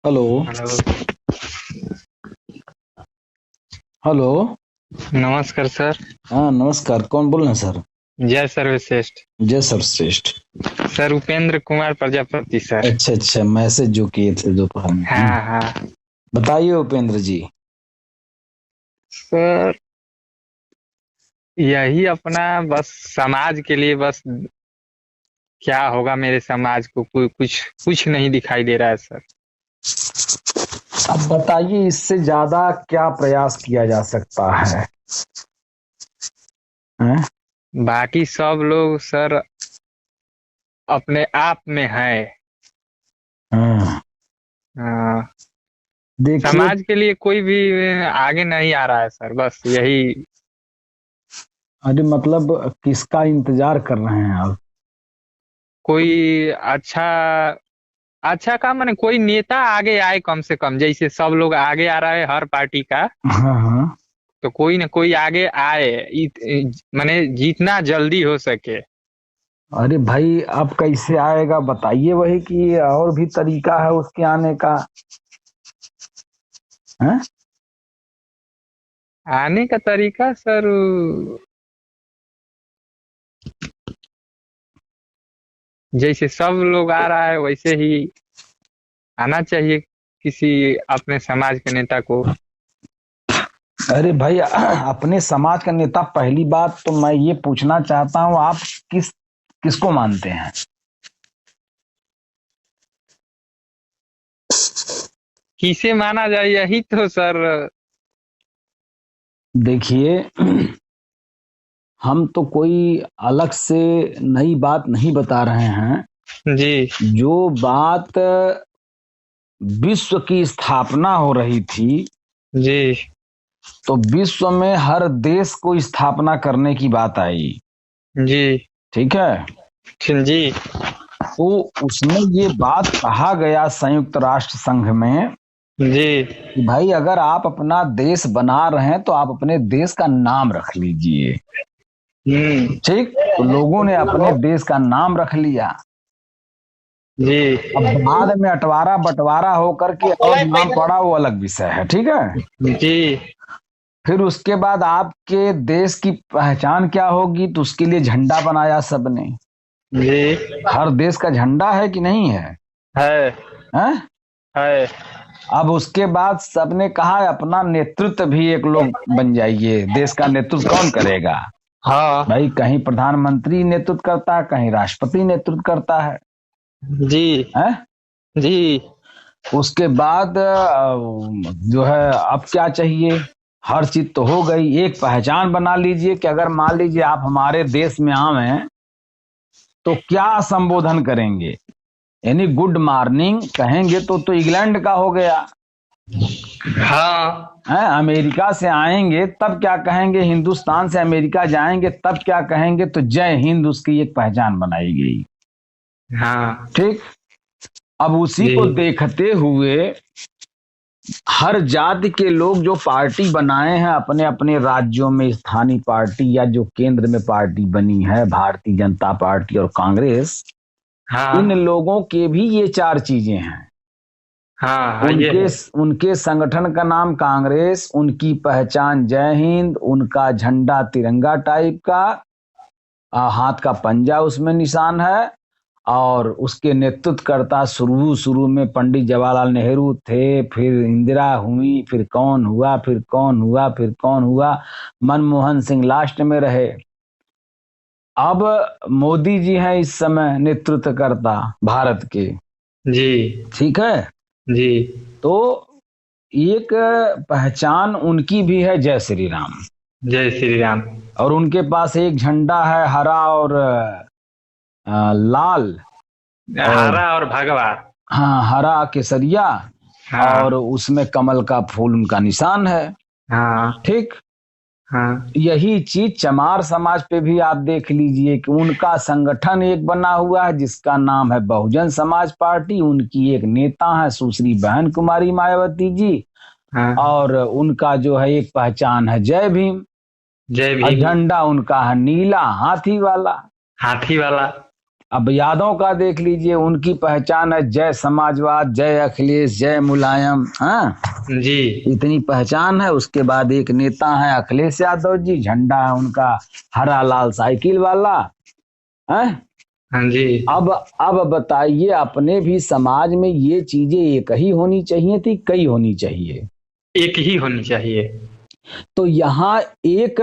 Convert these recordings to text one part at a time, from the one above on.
Hello. Hello. Hello. नमस्कार sir. हाँ नमस्कार, कौन बोल रहे हैं सर? जय सर्वश्रेष्ठ। जय सर्वश्रेष्ठ। Sir Upendra Kumar Prajapati sir. अच्छा अच्छा, मैसेज जो किए थे दोपहर में हाँ हाँ। बताइए उपेंद्र जी। सर यही अपना बस समाज के लिए बस क्या होगा मेरे समाज को कुछ कुछ नहीं दिखाई दे रहा है सर। अब बताइए इससे ज्यादा क्या प्रयास किया जा सकता है? हैं? बाकी सब लोग सर अपने आप में है। हाँ। हाँ, देखिए। समाज के लिए कोई भी आगे नहीं आ रहा है सर, बस यही। अरे मतलब किसका इंतजार कर रहे हैं आप? कोई अच्छा अच्छा काम माने कोई नेता आगे आए कम से कम, जैसे सब लोग आगे आ रहा है हर पार्टी का। हाँ हाँ। तो कोई ना कोई आगे आए, माने जितना जल्दी हो सके। अरे भाई अब कैसे आएगा बताइए, वही कि और भी तरीका है उसके आने का। हैं? आने का तरीका सर जैसे सब लोग आ रहा है वैसे ही आना चाहिए किसी अपने समाज के नेता को। अरे भाई अपने समाज का नेता, पहली बात तो मैं ये पूछना चाहता हूँ, आप किस किसको मानते हैं? किसे माना जाए यही तो सर। देखिए हम तो कोई अलग से नई बात नहीं बता रहे हैं। जी जो बात विश्व की स्थापना हो रही थी, जी तो विश्व में हर देश को स्थापना करने की बात आई। जी ठीक है। जी तो उसमें ये बात कहा गया संयुक्त राष्ट्र संघ में जी। कि भाई अगर आप अपना देश बना रहे हैं तो आप अपने देश का नाम रख लीजिए। हम्म। ठीक, तो लोगों ने अपने देश का नाम रख लिया। जी अब बाद में अटवारा बंटवारा होकर के और नाम पड़ा, वो अलग विषय है। ठीक है। जी फिर उसके बाद आपके देश की पहचान क्या होगी, तो उसके लिए झंडा बनाया सबने। जी। हर देश का झंडा है कि नहीं है? है हैं? है। अब उसके बाद सबने कहा अपना नेतृत्व भी एक लोग बन जाइए। देश का नेतृत्व कौन करेगा? हाँ। भाई कहीं प्रधानमंत्री नेतृत्व करता है, कहीं राष्ट्रपति नेतृत्व करता है। जी हैं? जी उसके बाद जो है अब क्या चाहिए? हर चीज तो हो गई, एक पहचान बना लीजिए कि अगर मान लीजिए आप हमारे देश में आए तो क्या संबोधन करेंगे। यानी गुड मॉर्निंग कहेंगे तो इंग्लैंड का हो गया हाँ है। अमेरिका से आएंगे तब क्या कहेंगे, हिंदुस्तान से अमेरिका जाएंगे तब क्या कहेंगे, तो जय हिंद उसकी एक पहचान बनाई गई। हाँ। ठीक। अब उसी जी को देखते हुए हर जाति के लोग जो पार्टी बनाए हैं अपने अपने राज्यों में, स्थानीय पार्टी या जो केंद्र में पार्टी बनी है, भारतीय जनता पार्टी और कांग्रेस, इन हाँ लोगों के भी ये चार चीजें हैं। हाँ हाँ ये उनके है। उनके संगठन का नाम कांग्रेस, उनकी पहचान जय हिंद, उनका झंडा तिरंगा टाइप का, हाथ का पंजा उसमें निशान है। और उसके नेतृत्वकर्ता शुरू शुरू में पंडित जवाहरलाल नेहरू थे, फिर इंदिरा हुई, फिर कौन हुआ, फिर कौन हुआ, फिर कौन हुआ, मनमोहन सिंह लास्ट में रहे। अब मोदी जी हैं इस समय नेतृत्वकर्ता भारत के। जी ठीक है। जी तो एक पहचान उनकी भी है जय श्री राम। जय श्री राम। और उनके पास एक झंडा है हरा और लाल। और हरा और भगवा। हाँ, हरा केसरिया, और हाँ उसमें कमल का फूल उनका निशान है। हाँ ठीक। हाँ यही चीज चमार समाज पे भी आप देख लीजिए कि उनका संगठन एक बना हुआ है जिसका नाम है बहुजन समाज पार्टी। उनकी एक नेता है सुश्री बहन कुमारी मायावती जी। हाँ। और उनका जो है एक पहचान है जय भीम। जय और भीम। झंडा उनका है नीला हाथी वाला। हाथी वाला। अब यादव का देख लीजिए, उनकी पहचान है जय समाजवाद, जय अखिलेश, जय मुलायम। हाँ, जी इतनी पहचान है। उसके बाद एक नेता है अखिलेश यादव जी, झंडा है उनका हरा लाल साइकिल वाला है। हाँ जी। अब बताइए, अपने भी समाज में ये चीजें एक ही होनी चाहिए थी, कई होनी चाहिए? एक ही होनी चाहिए। तो यहाँ एक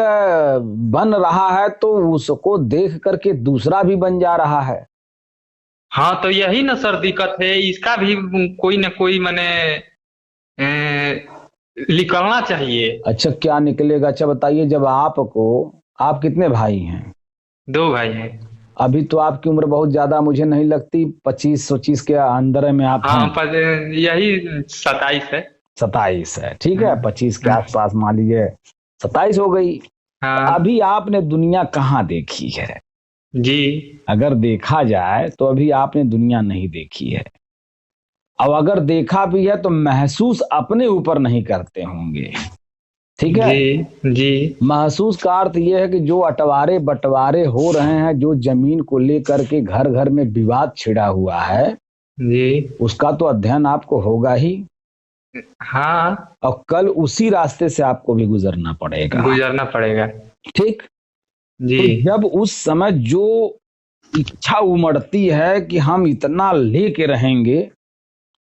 बन रहा है तो उसको देख करके दूसरा भी बन जा रहा है। हाँ तो यही ना सर दिक्कत है, इसका भी कोई ना कोई मैंने निकलना चाहिए। अच्छा, क्या निकलेगा? अच्छा बताइए, जब आपको, आप कितने भाई हैं? 2 भाई हैं। अभी तो आपकी उम्र बहुत ज्यादा मुझे नहीं लगती, 25-25 के अंदर में आप हैं। हाँ पर यही 27 है। 27 है, ठीक है, हाँ 25 के हाँ आसपास मान लीजिए 27 हो गई। हाँ, अभी आपने दुनिया कहाँ देखी है? जी अगर देखा जाए तो अभी आपने दुनिया नहीं देखी है। अब अगर देखा भी है तो महसूस अपने ऊपर नहीं करते होंगे, ठीक है। जी जी महसूस का अर्थ यह है कि जो अटवारे बंटवारे हो रहे हैं, जो जमीन को लेकर के घर घर में विवाद छिड़ा हुआ है, जी उसका तो अध्ययन आपको होगा ही। हाँ, और कल उसी रास्ते से आपको भी गुजरना पड़ेगा, गुजरना पड़ेगा। ठीक। जी तो जब उस समय जो इच्छा उमड़ती है कि हम इतना लेके रहेंगे,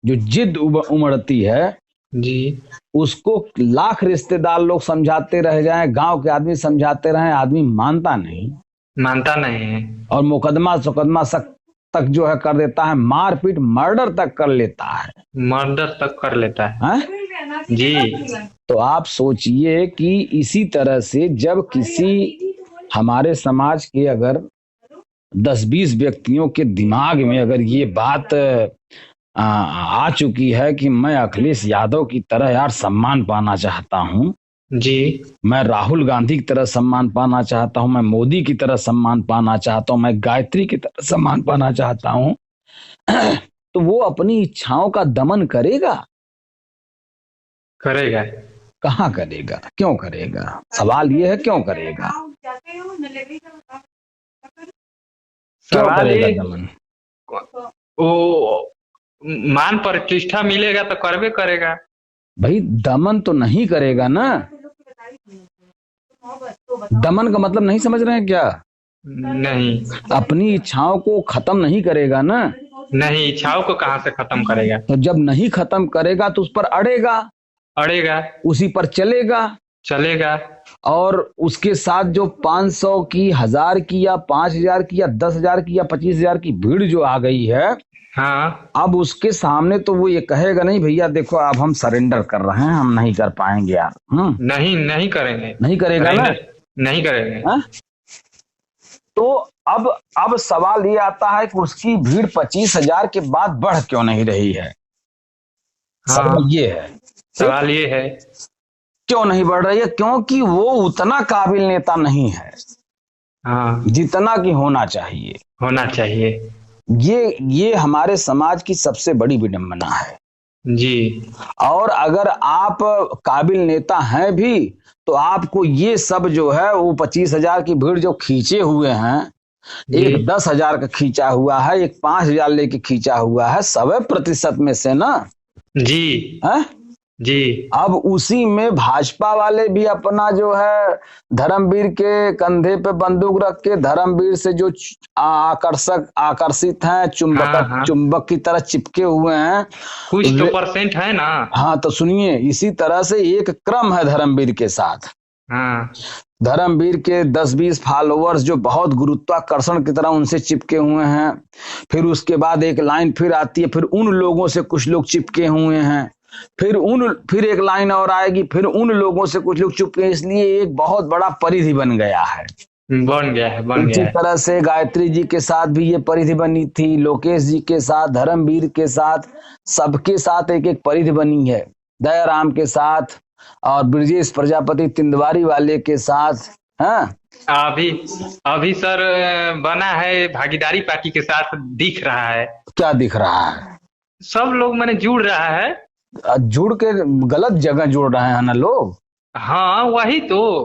जो जिद उमड़ती है, जी उसको लाख रिश्तेदार लोग समझाते रह जाएं, गांव के आदमी समझाते रहें, आदमी मानता नहीं। मानता नहीं है। और मुकदमा सुकदमा सक तक जो है कर देता है, मारपीट मर्डर तक कर लेता है। मर्डर तक कर लेता है। हैं? जी तो आप सोचिए कि इसी तरह से जब किसी हमारे समाज के अगर 10-20 व्यक्तियों के दिमाग में अगर ये बात आ चुकी है कि मैं अखिलेश यादव की तरह यार सम्मान पाना चाहता हूं, जी मैं राहुल गांधी की तरह सम्मान पाना चाहता हूं, मैं मोदी की तरह सम्मान पाना चाहता हूं, मैं गायत्री की तरह सम्मान पाना चाहता हूं, तो वो अपनी इच्छाओं का दमन करेगा? करेगा। कहाँ करेगा? क्यों करेगा? सवाल ये है, क्यों करेगा? क्यों सवाल करेगा ये, दमन? वो मान प्रतिष्ठा मिलेगा तो करबे करेगा। भाई दमन तो नहीं करेगा ना। दमन का मतलब नहीं समझ रहे हैं क्या? नहीं, अपनी इच्छाओं को खत्म नहीं करेगा ना। नहीं इच्छाओं को कहाँ से खत्म करेगा। तो जब नहीं खत्म करेगा तो उस पर अड़ेगा, अड़ेगा, उसी पर चलेगा। चलेगा। और उसके साथ जो 500 की, 1000 की, या 5000 की, या 10,000 की, या 25,000 की भीड़ जो आ गई है, हाँ अब उसके सामने तो वो ये कहेगा नहीं भैया देखो अब हम सरेंडर कर रहे हैं, हम नहीं कर पाएंगे यार। नहीं, नहीं करेंगे। नहीं करेगा ना। नहीं करेंगे। हा? तो अब सवाल ये आता है कि उसकी भीड़ 25,000 के बाद बढ़ क्यों नहीं रही है? सवाल हाँ ये है। सवाल ये है। क्यों नहीं बढ़ रही है? क्योंकि वो उतना काबिल नेता नहीं है हाँ, जितना कि होना चाहिए। होना चाहिए। ये हमारे समाज की सबसे बड़ी विडंबना है। जी और अगर आप काबिल नेता हैं भी तो आपको ये सब जो है वो 25,000 की भीड़ जो खींचे हुए हैं, जी एक 10,000 का खींचा हुआ है, एक 5,000 लेके खींचा हुआ है, 100% में से ना जी है। जी अब उसी में भाजपा वाले भी अपना जो है धर्मवीर के कंधे पे बंदूक रख के धर्मवीर से जो आकर्षित हैं, हाँ हाँ, चुंबक की तरह चिपके हुए हैं। कुछ तो परसेंट है ना। हाँ तो सुनिए, इसी तरह से एक क्रम है धर्मवीर के साथ। हाँ धर्मवीर के 10-20 फॉलोअर्स जो बहुत गुरुत्वाकर्षण की तरह उनसे चिपके हुए हैं। फिर उसके बाद एक लाइन फिर आती है, फिर उन लोगों से कुछ लोग चिपके हुए हैं। फिर एक लाइन और आएगी, फिर उन लोगों से कुछ लोग चिपके हैं। इसलिए एक बहुत बड़ा परिधि बन गया है। बन गया है, बन इसी गया है। तरह से गायत्री जी के साथ भी ये परिधि बनी थी, लोकेश जी के साथ, धर्मवीर के साथ, सबके साथ एक एक परिधि बनी है। दयाराम के साथ और ब्रजेश प्रजापति तिंदवारी वाले के साथ। हाँ अभी अभी सर बना है भागीदारी पार्टी के साथ, दिख रहा है। क्या दिख रहा है? सब लोग मैंने जुड़ रहा है। जुड़ के गलत जगह जुड़ रहे हैं ना लोग। हाँ वही तो।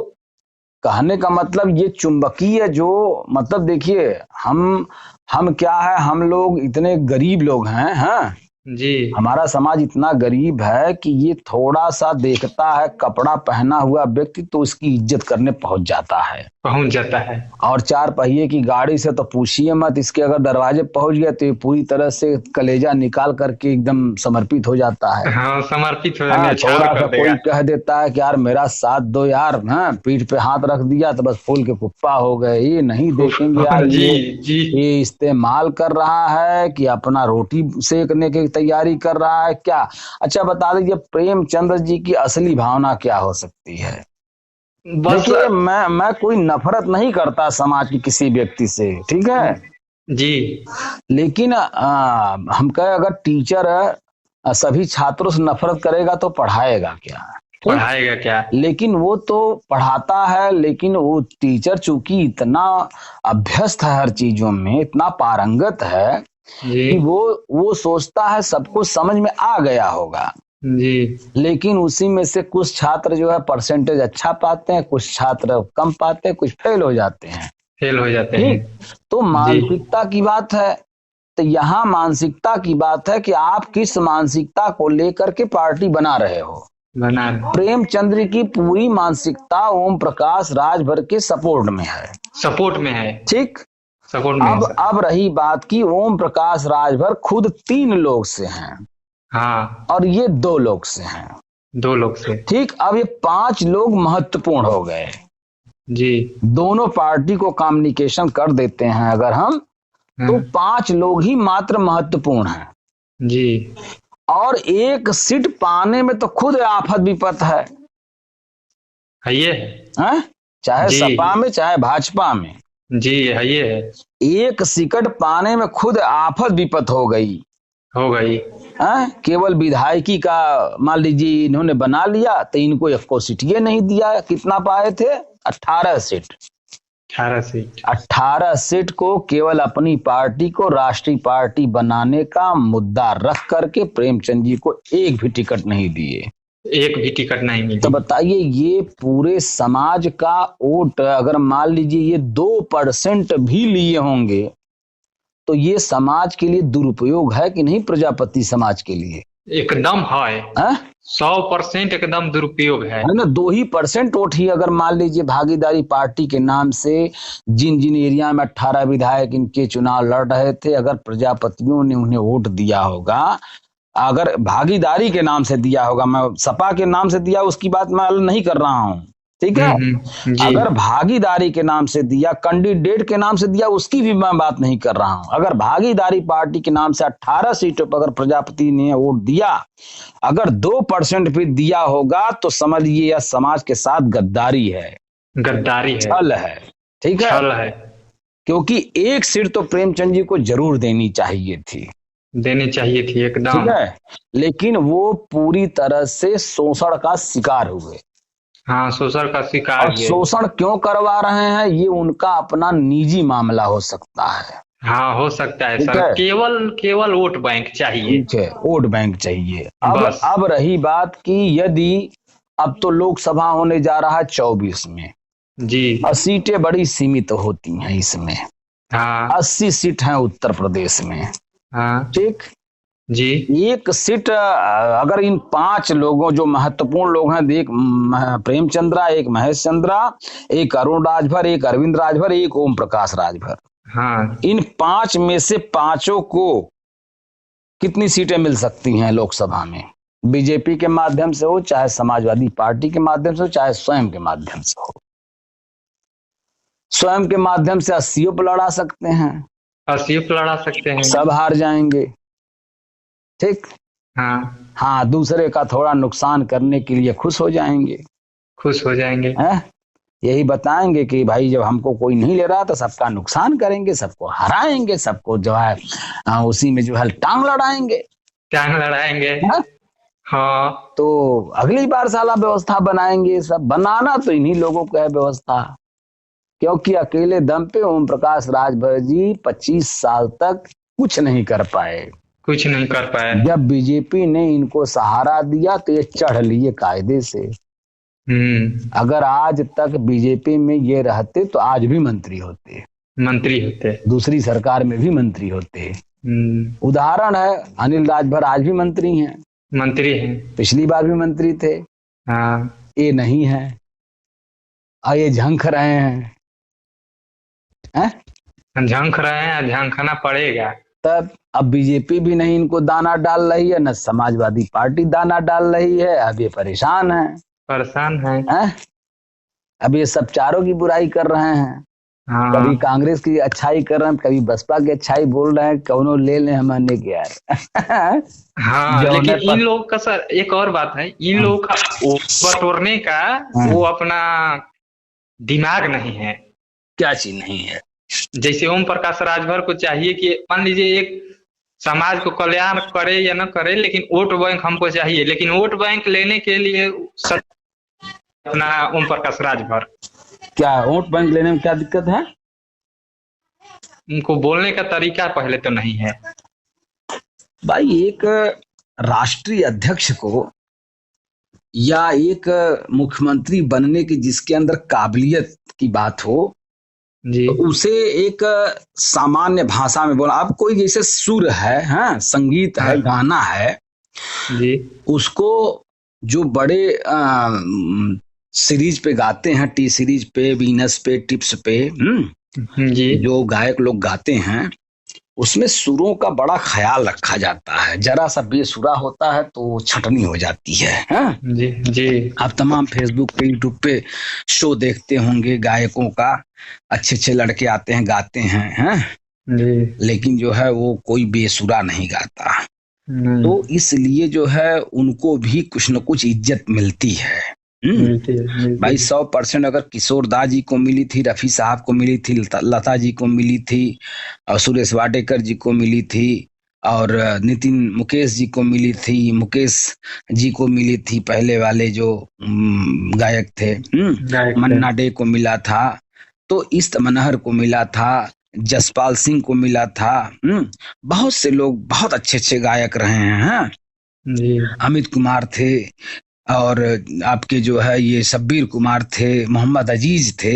कहने का मतलब ये चुंबकीय जो, मतलब देखिए हम हम क्या है, हम लोग इतने गरीब लोग हैं, हाँ, जी हमारा समाज इतना गरीब है कि ये थोड़ा सा देखता है कपड़ा पहना हुआ व्यक्ति तो उसकी इज्जत करने पहुंच जाता है। पहुंच जाता है। और चार पहिए की गाड़ी से तो पूछिए मत, इसके अगर दरवाजे पहुंच गए तो ये पूरी तरह से कलेजा निकाल करके एकदम समर्पित हो जाता है। हाँ, समर्पित हो हाँ, न्यौछावर थोड़ा सा कर देगा। कोई कह देता है कि यार मेरा साथ दो यार, हाँ, पीठ पे हाथ रख दिया तो बस फूल के कुप्पा हो गए। ये नहीं देखेंगे यार जी जी। ये इस्तेमाल कर रहा है कि अपना रोटी सेकने की तैयारी कर रहा है क्या। अच्छा बता दीजिए प्रेमचंद्र जी की असली भावना क्या हो सकती है। बस। देखिए मैं कोई नफरत नहीं करता समाज की किसी व्यक्ति से, ठीक है, जी। लेकिन हम कहे अगर टीचर सभी छात्रों से नफरत करेगा तो पढ़ाएगा क्या, ठीक। पढ़ाएगा क्या। लेकिन वो तो पढ़ाता है, लेकिन वो टीचर चूंकि इतना अभ्यस्त है हर चीजों में, इतना पारंगत है जी कि वो सोचता है सबको समझ में आ गया होगा। जी। लेकिन उसी में से कुछ छात्र जो है परसेंटेज अच्छा पाते हैं, कुछ छात्र कम पाते हैं, कुछ फेल हो जाते हैं, फेल हो जाते हैं। ठीक। तो जी। मानसिकता की बात है। तो यहाँ मानसिकता की बात है कि आप किस मानसिकता को लेकर के पार्टी बना रहे हो। बना। प्रेमचंद्र की पूरी मानसिकता ओम प्रकाश राजभर के सपोर्ट में है, सपोर्ट में है। ठीक। सपोर्ट में है सर। अब रही बात की ओम प्रकाश राजभर खुद 3 लोग से हैं हाँ, और ये 2 लोग से हैं, 2 लोग से। ठीक। अब ये 5 लोग महत्वपूर्ण हो गए। जी। दोनों पार्टी को कम्युनिकेशन कर देते हैं अगर हम, तो 5 लोग ही मात्र महत्वपूर्ण हैं। जी। और एक सीट पाने में तो खुद आफत विपत है, ये हैं? चाहे जी सपा में चाहे भाजपा में, जी है, ये है। एक सिकट पाने में खुद आफत विपत हो गई। हो गई। केवल विधायकी का मान लीजिए इन्होंने बना लिया तो इनको एक को सीट ये नहीं दिया। कितना पाए थे? 18 सीट। 18 सीट। 18 सीट को केवल अपनी पार्टी को राष्ट्रीय पार्टी बनाने का मुद्दा रख करके प्रेमचंद जी को एक भी टिकट नहीं दिए। एक भी टिकट नहीं मिली। तो बताइए ये पूरे समाज का वोट अगर मान लीजिए ये 2% भी लिए होंगे तो ये समाज के लिए दुरुपयोग है कि नहीं, प्रजापति समाज के लिए। एकदम है। 100% एकदम दुरुपयोग है ना। 2% वोट ही अगर मान लीजिए भागीदारी पार्टी के नाम से जिन जिन एरिया में 18 विधायक इनके चुनाव लड़ रहे थे, अगर प्रजापतियों ने उन्हें वोट दिया होगा, अगर भागीदारी के नाम से दिया होगा, मैं सपा के नाम से दिया उसकी बात मैं नहीं कर रहा हूं, ठीक है। जी। अगर भागीदारी के नाम से दिया, कैंडिडेट के नाम से दिया, उसकी भी मैं बात नहीं कर रहा हूं। अगर भागीदारी पार्टी के नाम से 18 सीटों पर अगर प्रजापति ने वोट दिया, अगर 2% भी दिया होगा तो समझिए यह समाज के साथ गद्दारी है, गद्दारी है, छल है, ठीक है। छल है। क्योंकि एक सीट तो प्रेमचंद जी को जरूर देनी चाहिए थी, देनी चाहिए थी एकदम, ठीक है। लेकिन वो पूरी तरह से शोषण का शिकार हुए। हाँ, शोषण का शिकार और हुए। शोषण क्यों करवा रहे हैं ये उनका अपना निजी मामला हो सकता है। हाँ, हो सकता है ठीक सर। है। केवल केवल वोट बैंक चाहिए। ठीक है, वोट बैंक चाहिए। बस। अब रही बात की यदि अब तो लोकसभा होने जा रहा है 24 में, जी। और सीटें बड़ी सीमित होती हैं इसमें। हाँ 80 सीट हैं उत्तर प्रदेश में, हाँ। ठीक। जी। एक सीट अगर इन 5 लोगों जो महत्वपूर्ण लोग हैं, एक प्रेमचंद्रा, एक महेश चंद्रा, एक अरुण राजभर, एक अरविंद राजभर, एक ओम प्रकाश राजभर, हाँ, इन 5 में से 5 को कितनी सीटें मिल सकती हैं लोकसभा में? बीजेपी के माध्यम से हो, चाहे समाजवादी पार्टी के माध्यम से हो, चाहे स्वयं के माध्यम से हो। स्वयं के माध्यम से 80 पे लड़ा सकते हैं, 80 पे लड़ा सकते हैं। सब हार जाएंगे, ठीक। हाँ, दूसरे का थोड़ा नुकसान करने के लिए खुश हो जाएंगे, खुश हो जाएंगे। यही बताएंगे कि भाई जब हमको कोई नहीं ले रहा तो सबका नुकसान करेंगे, सबको हराएंगे, सबको जो है उसी में जो है टांग लड़ाएंगे, टांग लड़ाएंगे। हाँ। तो अगली बार साला व्यवस्था बनाएंगे। सब बनाना तो इन्हीं लोगों का है व्यवस्था, क्योंकि अकेले दम पे ओम प्रकाश राजभर जी 25 साल तक कुछ नहीं कर पाए। कुछ नहीं कर पाए। जब बीजेपी ने इनको सहारा दिया तो ये चढ़ लिए कायदे से। अगर आज तक बीजेपी में ये रहते तो आज भी मंत्री होते। मंत्री होते। दूसरी सरकार में भी मंत्री होते। उदाहरण है, अनिल राजभर आज भी मंत्री हैं, मंत्री हैं, पिछली बार भी मंत्री थे। हाँ, ये नहीं है, और ये झंख रहे हैं, झंख रहे हैं, झंखना पड़ेगा। तब अब बीजेपी भी नहीं इनको दाना डाल रही है, न समाजवादी पार्टी दाना डाल रही है। अब ये परेशान है, अब ये सब चारों की बुराई कर रहे हैं। हाँ। कभी कांग्रेस की अच्छाई कर रहे हैं, कभी बसपा की अच्छाई बोल रहे हैं, कौनो ले लें हमने के यार। हाँ, लेकिन इन लोगों का सर एक और बात है, इन लोगों का बटोरने का वो अपना दिमाग नहीं है। क्या चीज नहीं है? जैसे ओम प्रकाश राजभर को चाहिए कि मान लीजिए एक समाज को कल्याण करे या न करे, लेकिन वोट बैंक हमको चाहिए, लेकिन वोट बैंक लेने के लिए अपना ओम प्रकाश राजभर, क्या वोट बैंक लेने में क्या दिक्कत है? उनको बोलने का तरीका पहले तो नहीं है भाई। एक राष्ट्रीय अध्यक्ष को या एक मुख्यमंत्री बनने की जिसके अंदर काबिलियत की बात हो जी, तो उसे एक सामान्य भाषा में बोला। अब कोई जैसे सुर है, हाँ, संगीत है, गाना है जी, उसको जो बड़े सीरीज पे गाते हैं, टी सीरीज पे, वीनस पे, टिप्स पे, जी, जो गायक लोग गाते हैं उसमें सुरों का बड़ा ख्याल रखा जाता है। जरा सा बेसुरा होता है तो छटनी हो जाती है, हाँ? जी, जी। आप तमाम फेसबुक पे, यूट्यूब पे शो देखते होंगे गायकों का, अच्छे अच्छे लड़के आते हैं, गाते हैं, हाँ? जी। लेकिन जो है वो कोई बेसुरा नहीं गाता। तो इसलिए जो है उनको भी कुछ न कुछ इज्जत मिलती है। मिलती भाई 100% अगर किशोर दा जी को मिली थी, रफी साहब को मिली थी, लता जी को मिली थी, और सुरेश वाडेकर जी को मिली थी, और मुकेश जी को मिली थी, मुकेश जी को मिली थी, पहले वाले जो गायक थे, मन्ना डे को मिला था, तो इस मनहर को मिला था, जसपाल सिंह को मिला था। बहुत से लोग बहुत अच्छे अच्छे गायक रहे हैं, हाँ? अमित कुमार थे, और आपके जो है ये शब्बीर कुमार थे, मोहम्मद अजीज थे।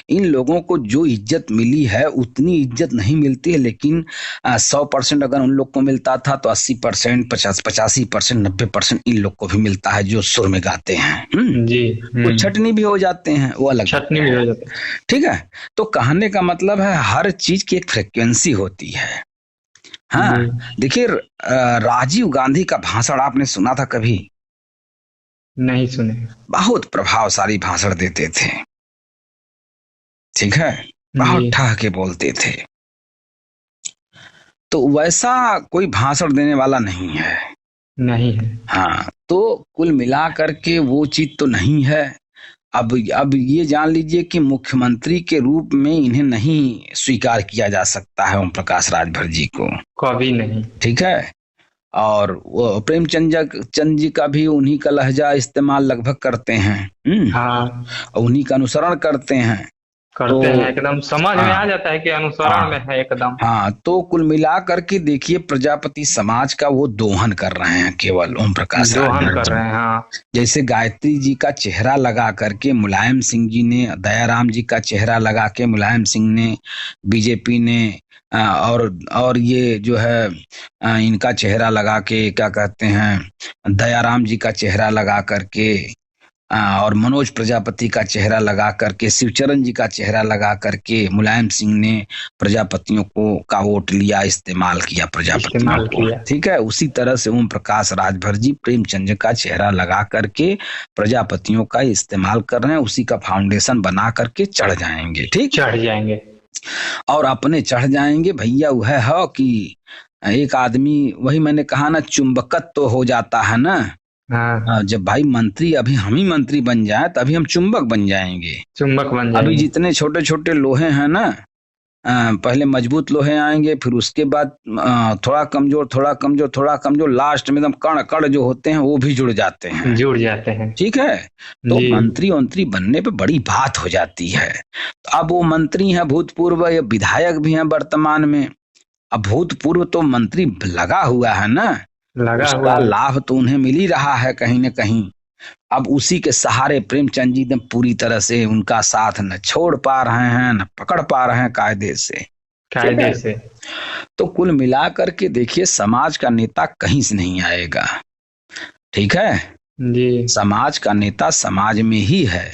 इन लोगों को जो इज्जत मिली है उतनी इज्जत नहीं मिलती है, लेकिन 100% अगर उन लोग को मिलता था तो 80%, 85%, 90% इन लोग को भी मिलता है जो सुर में गाते हैं। जी, वो छटनी भी हो जाते हैं, वो अलग छटनी भी हो जाते हैं। ठीक है। तो कहने का मतलब है हर चीज की एक फ्रिक्वेंसी होती है, हाँ। देखिए राजीव गांधी का भाषण आपने सुना था कभी? नहीं सुने। बहुत प्रभावशाली भाषण देते थे, ठीक है, बहुत ठह के बोलते थे। तो वैसा कोई भाषण देने वाला नहीं है, नहीं है, हाँ। तो कुल मिला करके वो चीज तो नहीं है। अब ये जान लीजिए कि मुख्यमंत्री के रूप में इन्हें नहीं स्वीकार किया जा सकता है ओम प्रकाश राजभर जी को, कभी नहीं, ठीक है। और वो प्रेमचंद जी का भी उन्हीं का लहजा इस्तेमाल लगभग करते हैं, हाँ, उन्हीं का अनुसरण करते हैं, एकदम समझ में आ जाता है कि अनुसरण में है एकदम। हाँ, तो कुल मिला करके देखिए प्रजापति समाज का वो दोहन कर रहे हैं, केवल ओम प्रकाश दोहन कर रहे हैं, हाँ। जैसे गायत्री जी का चेहरा लगा करके मुलायम सिंह जी ने, दयाराम जी का चेहरा लगा के मुलायम सिंह ने, बीजेपी ने, और ये जो है इनका चेहरा लगा के, क्या कहते हैं, दयाराम जी का चेहरा लगा करके, और मनोज प्रजापति का चेहरा लगा करके, शिवचरण जी का चेहरा लगा करके मुलायम सिंह ने प्रजापतियों का वोट लिया, इस्तेमाल किया प्रजापतियों को, ठीक है। उसी तरह से ओम प्रकाश राजभर जी प्रेमचंद का चेहरा लगा करके प्रजापतियों का इस्तेमाल कर रहे हैं, उसी का फाउंडेशन बना करके चढ़ जाएंगे, ठीक, चढ़ जाएंगे, और अपने चढ़ जाएंगे भैया। वह है कि एक आदमी, वही मैंने कहा ना, चुंबकत तो हो जाता है ना। हाँ। जब भाई मंत्री, अभी हम ही मंत्री बन जाए तभी हम चुंबक बन जाएंगे, चुंबक बन जाएंगे। अभी जितने छोटे छोटे लोहे हैं ना, पहले मजबूत लोहे आएंगे, फिर उसके बाद थोड़ा कमजोर, थोड़ा कमजोर, थोड़ा कमजोर, लास्ट में एकदम कण कण जो होते हैं वो भी जुड़ जाते हैं, ठीक है। तो मंत्री बनने पे बड़ी बात हो जाती है। तो अब वो मंत्री हैं भूतपूर्व, या विधायक भी हैं वर्तमान में। अब भूतपूर्व तो मंत्री लगा हुआ है ना, उसका लाभ तो उन्हें मिल ही रहा है कहीं न कहीं। अब उसी के सहारे प्रेमचंद जी एकदम पूरी तरह से उनका साथ न छोड़ पा रहे हैं न पकड़ पा रहे हैं कायदे से। कायदे से। तो कुल मिलाकर के देखिए समाज का नेता कहीं से नहीं आएगा, ठीक है जी। समाज का नेता समाज में ही है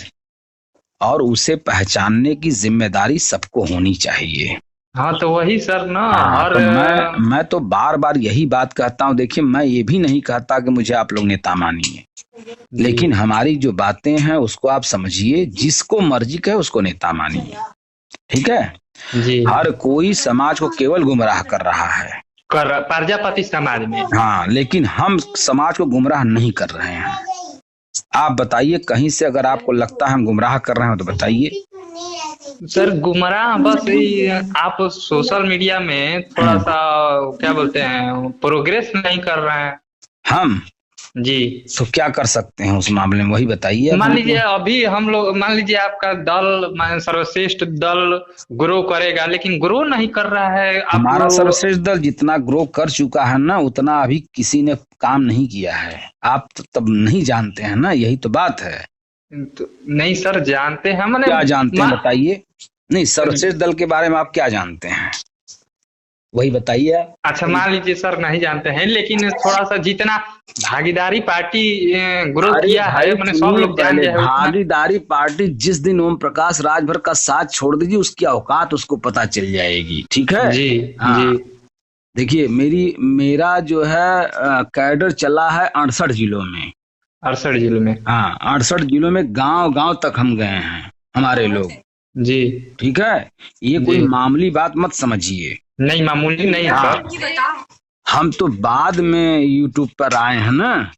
और उसे पहचानने की जिम्मेदारी सबको होनी चाहिए। हाँ तो वही सर ना। और तो मैं तो बार बार यही बात कहता हूँ। देखिए मैं ये भी नहीं कहता कि मुझे आप लोग नेता मानिए, लेकिन हमारी जो बातें हैं उसको आप समझिए, जिसको मर्जी कहे उसको नेता मानिए, ठीक है जी। हर कोई समाज को केवल गुमराह कर रहा है, प्रजापति समाज में। हाँ, लेकिन हम समाज को गुमराह नहीं कर रहे हैं। आप बताइए कहीं से अगर आपको लगता है हम गुमराह कर रहे हैं तो बताइए। सर गुमराह बस आप सोशल मीडिया में थोड़ा सा क्या बोलते हैं प्रोग्रेस नहीं कर रहे हैं। हम जी। तो क्या कर सकते हैं उस मामले में, वही बताइए। मान लीजिए अभी हम लोग, मान लीजिए आपका दल सर्वश्रेष्ठ दल ग्रो करेगा, लेकिन ग्रो नहीं कर रहा है। हमारा सर्वश्रेष्ठ दल जितना ग्रो कर चुका है ना, उतना अभी किसी ने काम नहीं किया है। आप तो तब नहीं जानते हैं ना, यही तो बात है। तो नहीं सर जानते हैं, मैंने क्या जानते हैं बताइए। नहीं, सर्वश्रेष्ठ दल के बारे में आप क्या जानते हैं वही बताइए। अच्छा मान लीजिए सर नहीं जानते हैं, लेकिन थोड़ा सा जितना भागीदारी पार्टी ग्रो किया है, मैंने सब लोग जान जाए। भागीदारी पार्टी जिस दिन ओम प्रकाश राजभर का साथ छोड़ दीजिए, उसकी औकात उसको पता चल जाएगी, ठीक है जी। हाँ। जी। देखिए मेरा जो है कैडर चला है 68 जिलों में। 68 जिलों में? हाँ 68 जिलों में गांव गांव तक हम गए हैं हमारे लोग। जी। ठीक है, ये कोई मामूली बात मत समझिए। नहीं मामूली नहीं है सर। हम तो बाद में यूट्यूब पर आए हैं ना।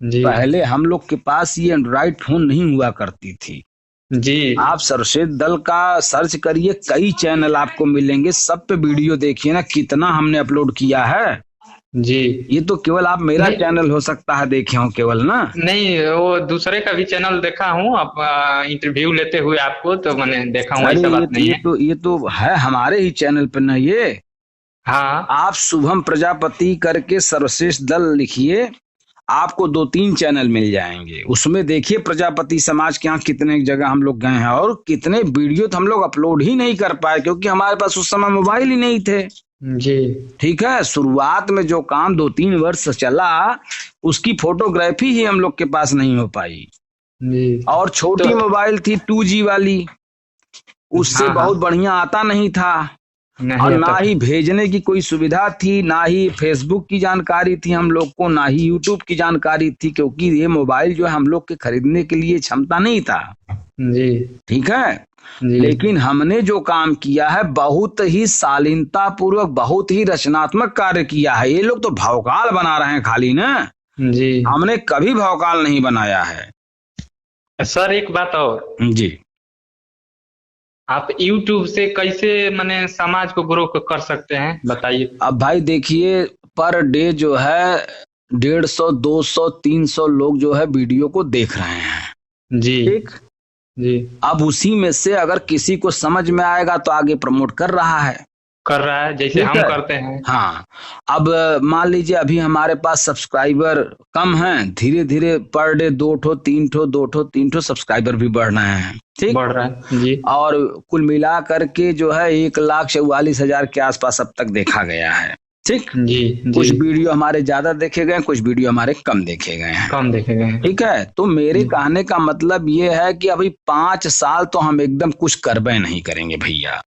जी। पहले हम लोग के पास ये एंड्रॉइड फोन नहीं हुआ करती थी। जी। आप सर्वश्रेष्ठ दल का सर्च करिए, कई चैनल आपको मिलेंगे, सब पे वीडियो देखिए ना, कितना हमने अपलोड किया है। जी। ये तो केवल आप मेरा चैनल हो सकता है देखे हो केवल ना। नहीं वो दूसरे का भी चैनल देखा हूँ, आप इंटरव्यू लेते हुए आपको, तो मैंने देखा हूँ, ऐसा बात नहीं है। ये तो है हमारे ही चैनल पे ना ये। हाँ आप शुभम प्रजापति करके सर्वश्रेष्ठ दल लिखिए, आपको 2-3 चैनल मिल जाएंगे। उसमें देखिए प्रजापति समाज के यहाँ कितने जगह हम लोग गए हैं और कितने वीडियो तो हम लोग अपलोड ही नहीं कर पाए, क्योंकि हमारे पास उस समय मोबाइल ही नहीं थे। जी। ठीक है, शुरुआत में जो काम 2-3 वर्ष चला, उसकी फोटोग्राफी ही हम लोग के पास नहीं हो पाई। जी। और छोटी मोबाइल थी 2G वाली, उससे बहुत बढ़िया आता नहीं था। और ना ही भेजने की कोई सुविधा थी, ना ही फेसबुक की जानकारी थी हम लोग को, ना ही यूट्यूब की जानकारी थी, क्योंकि ये मोबाइल जो है हम लोग के खरीदने के लिए क्षमता नहीं था। जी। ठीक है जी। लेकिन हमने जो काम किया है बहुत ही शालीनता पूर्वक, बहुत ही रचनात्मक कार्य किया है। ये लोग तो भौकाल बना रहे हैं खाली ना। जी। हमने कभी भौकाल नहीं बनाया है। सर एक बात और जी, आप YouTube से कैसे माने समाज को ग्रो कर सकते हैं बताइए। अब भाई देखिए, पर डे जो है 150, 200, 300 लोग जो है वीडियो को देख रहे हैं। जी। ठीक जी। अब उसी में से अगर किसी को समझ में आएगा तो आगे प्रमोट कर रहा है, जैसे हम करते हैं। हाँ, अब मान लीजिए अभी हमारे पास सब्सक्राइबर कम हैं, धीरे धीरे पर डे 2 3 सब्सक्राइबर भी बढ़ रहे हैं। ठीक, बढ़ रहा है जी। और कुल मिला करके जो है 1,44,000 के आसपास अब तक देखा गया है। ठीक जी। कुछ वीडियो हमारे ज्यादा देखे गए, कुछ वीडियो हमारे कम देखे गए हैं। ठीक है, तो मेरे कहने का मतलब ये है कि अभी 5 साल तो हम एकदम कुछ करबे नहीं करेंगे भैया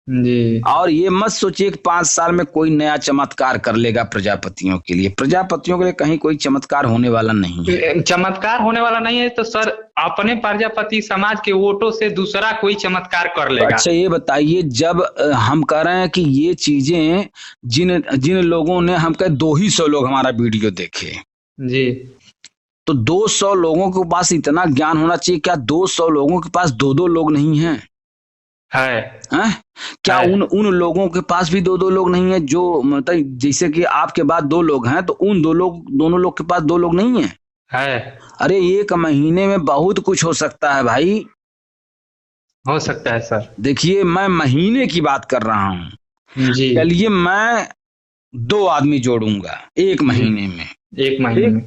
जी। और ये मत सोचिए कि 5 साल में कोई नया चमत्कार कर लेगा प्रजापतियों के लिए। प्रजापतियों के लिए कहीं कोई चमत्कार होने वाला नहीं है। चमत्कार होने वाला नहीं है तो सर अपने प्रजापति समाज के वोटों से दूसरा कोई चमत्कार कर लेगा। अच्छा ये बताइए, जब हम कह रहे हैं कि ये चीजें जिन लोगों ने, हम कहे 200 लोग हमारा वीडियो देखे जी, तो 200 लोगों के पास इतना ज्ञान होना चाहिए, क्या 200 लोगों के पास 2-2 लोग नहीं है? क्या उन लोगों के पास भी 2-2 लोग नहीं है? जो मतलब जैसे कि आपके बाद 2 लोग हैं तो उन दोनों लोग के पास 2 लोग नहीं है? अरे 1 महीने में बहुत कुछ हो सकता है भाई। हो सकता है सर। देखिए मैं महीने की बात कर रहा हूँ जी। चलिए मैं 2 आदमी जोड़ूंगा 1 महीने में। 1 महीने में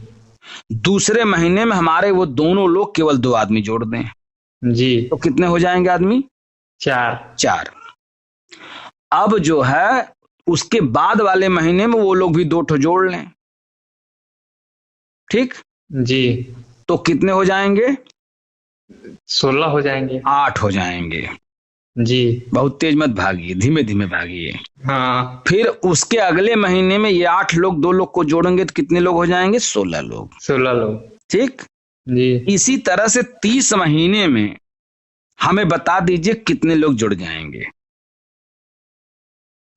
दूसरे महीने में हमारे वो दोनों लोग केवल 2 आदमी जोड़ दें, जी तो कितने हो जाएंगे आदमी? 4। 4। अब जो है उसके बाद वाले महीने में वो लोग भी 2 ठो जोड़ लें, ठीक? जी तो कितने हो जाएंगे? 16 हो जाएंगे। 8 हो जाएंगे। जी बहुत तेज मत भागिए, धीमे धीमे भागिए। हाँ, फिर उसके अगले महीने में ये 8 लोग 2 लोग को जोड़ेंगे तो कितने लोग हो जाएंगे? 16 लोग, 16 लोग। ठीक? जी इसी तरह से 30 महीने में हमें बता दीजिए कितने लोग जुड़ जाएंगे।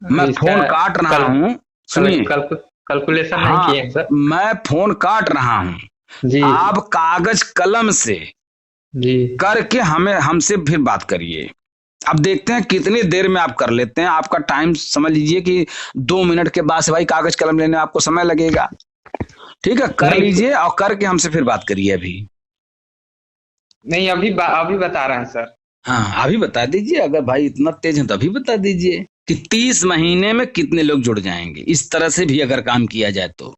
मैं इसका फोन काट रहा कल हूं, कल सुनिए। कल कैलकुलेशन नहीं हाँ, किए हैं सर। मैं फोन काट रहा हूं, जी आप कागज कलम से जी करके हमें हमसे फिर बात करिए। अब देखते हैं कितनी देर में आप कर लेते हैं। आपका टाइम समझ लीजिए कि 2 मिनट के बाद से भाई कागज कलम लेने में आपको समय लगेगा। ठीक है, कर नहीं लीजिए और करके हमसे फिर बात करिए अभी। नहीं, अभी बता रहे हैं सर। हाँ, अभी बता दीजिए। अगर भाई इतना तेज है तो अभी बता दीजिए कि 30 महीने में कितने लोग जुड़ जाएंगे। इस तरह से भी अगर काम किया जाए तो।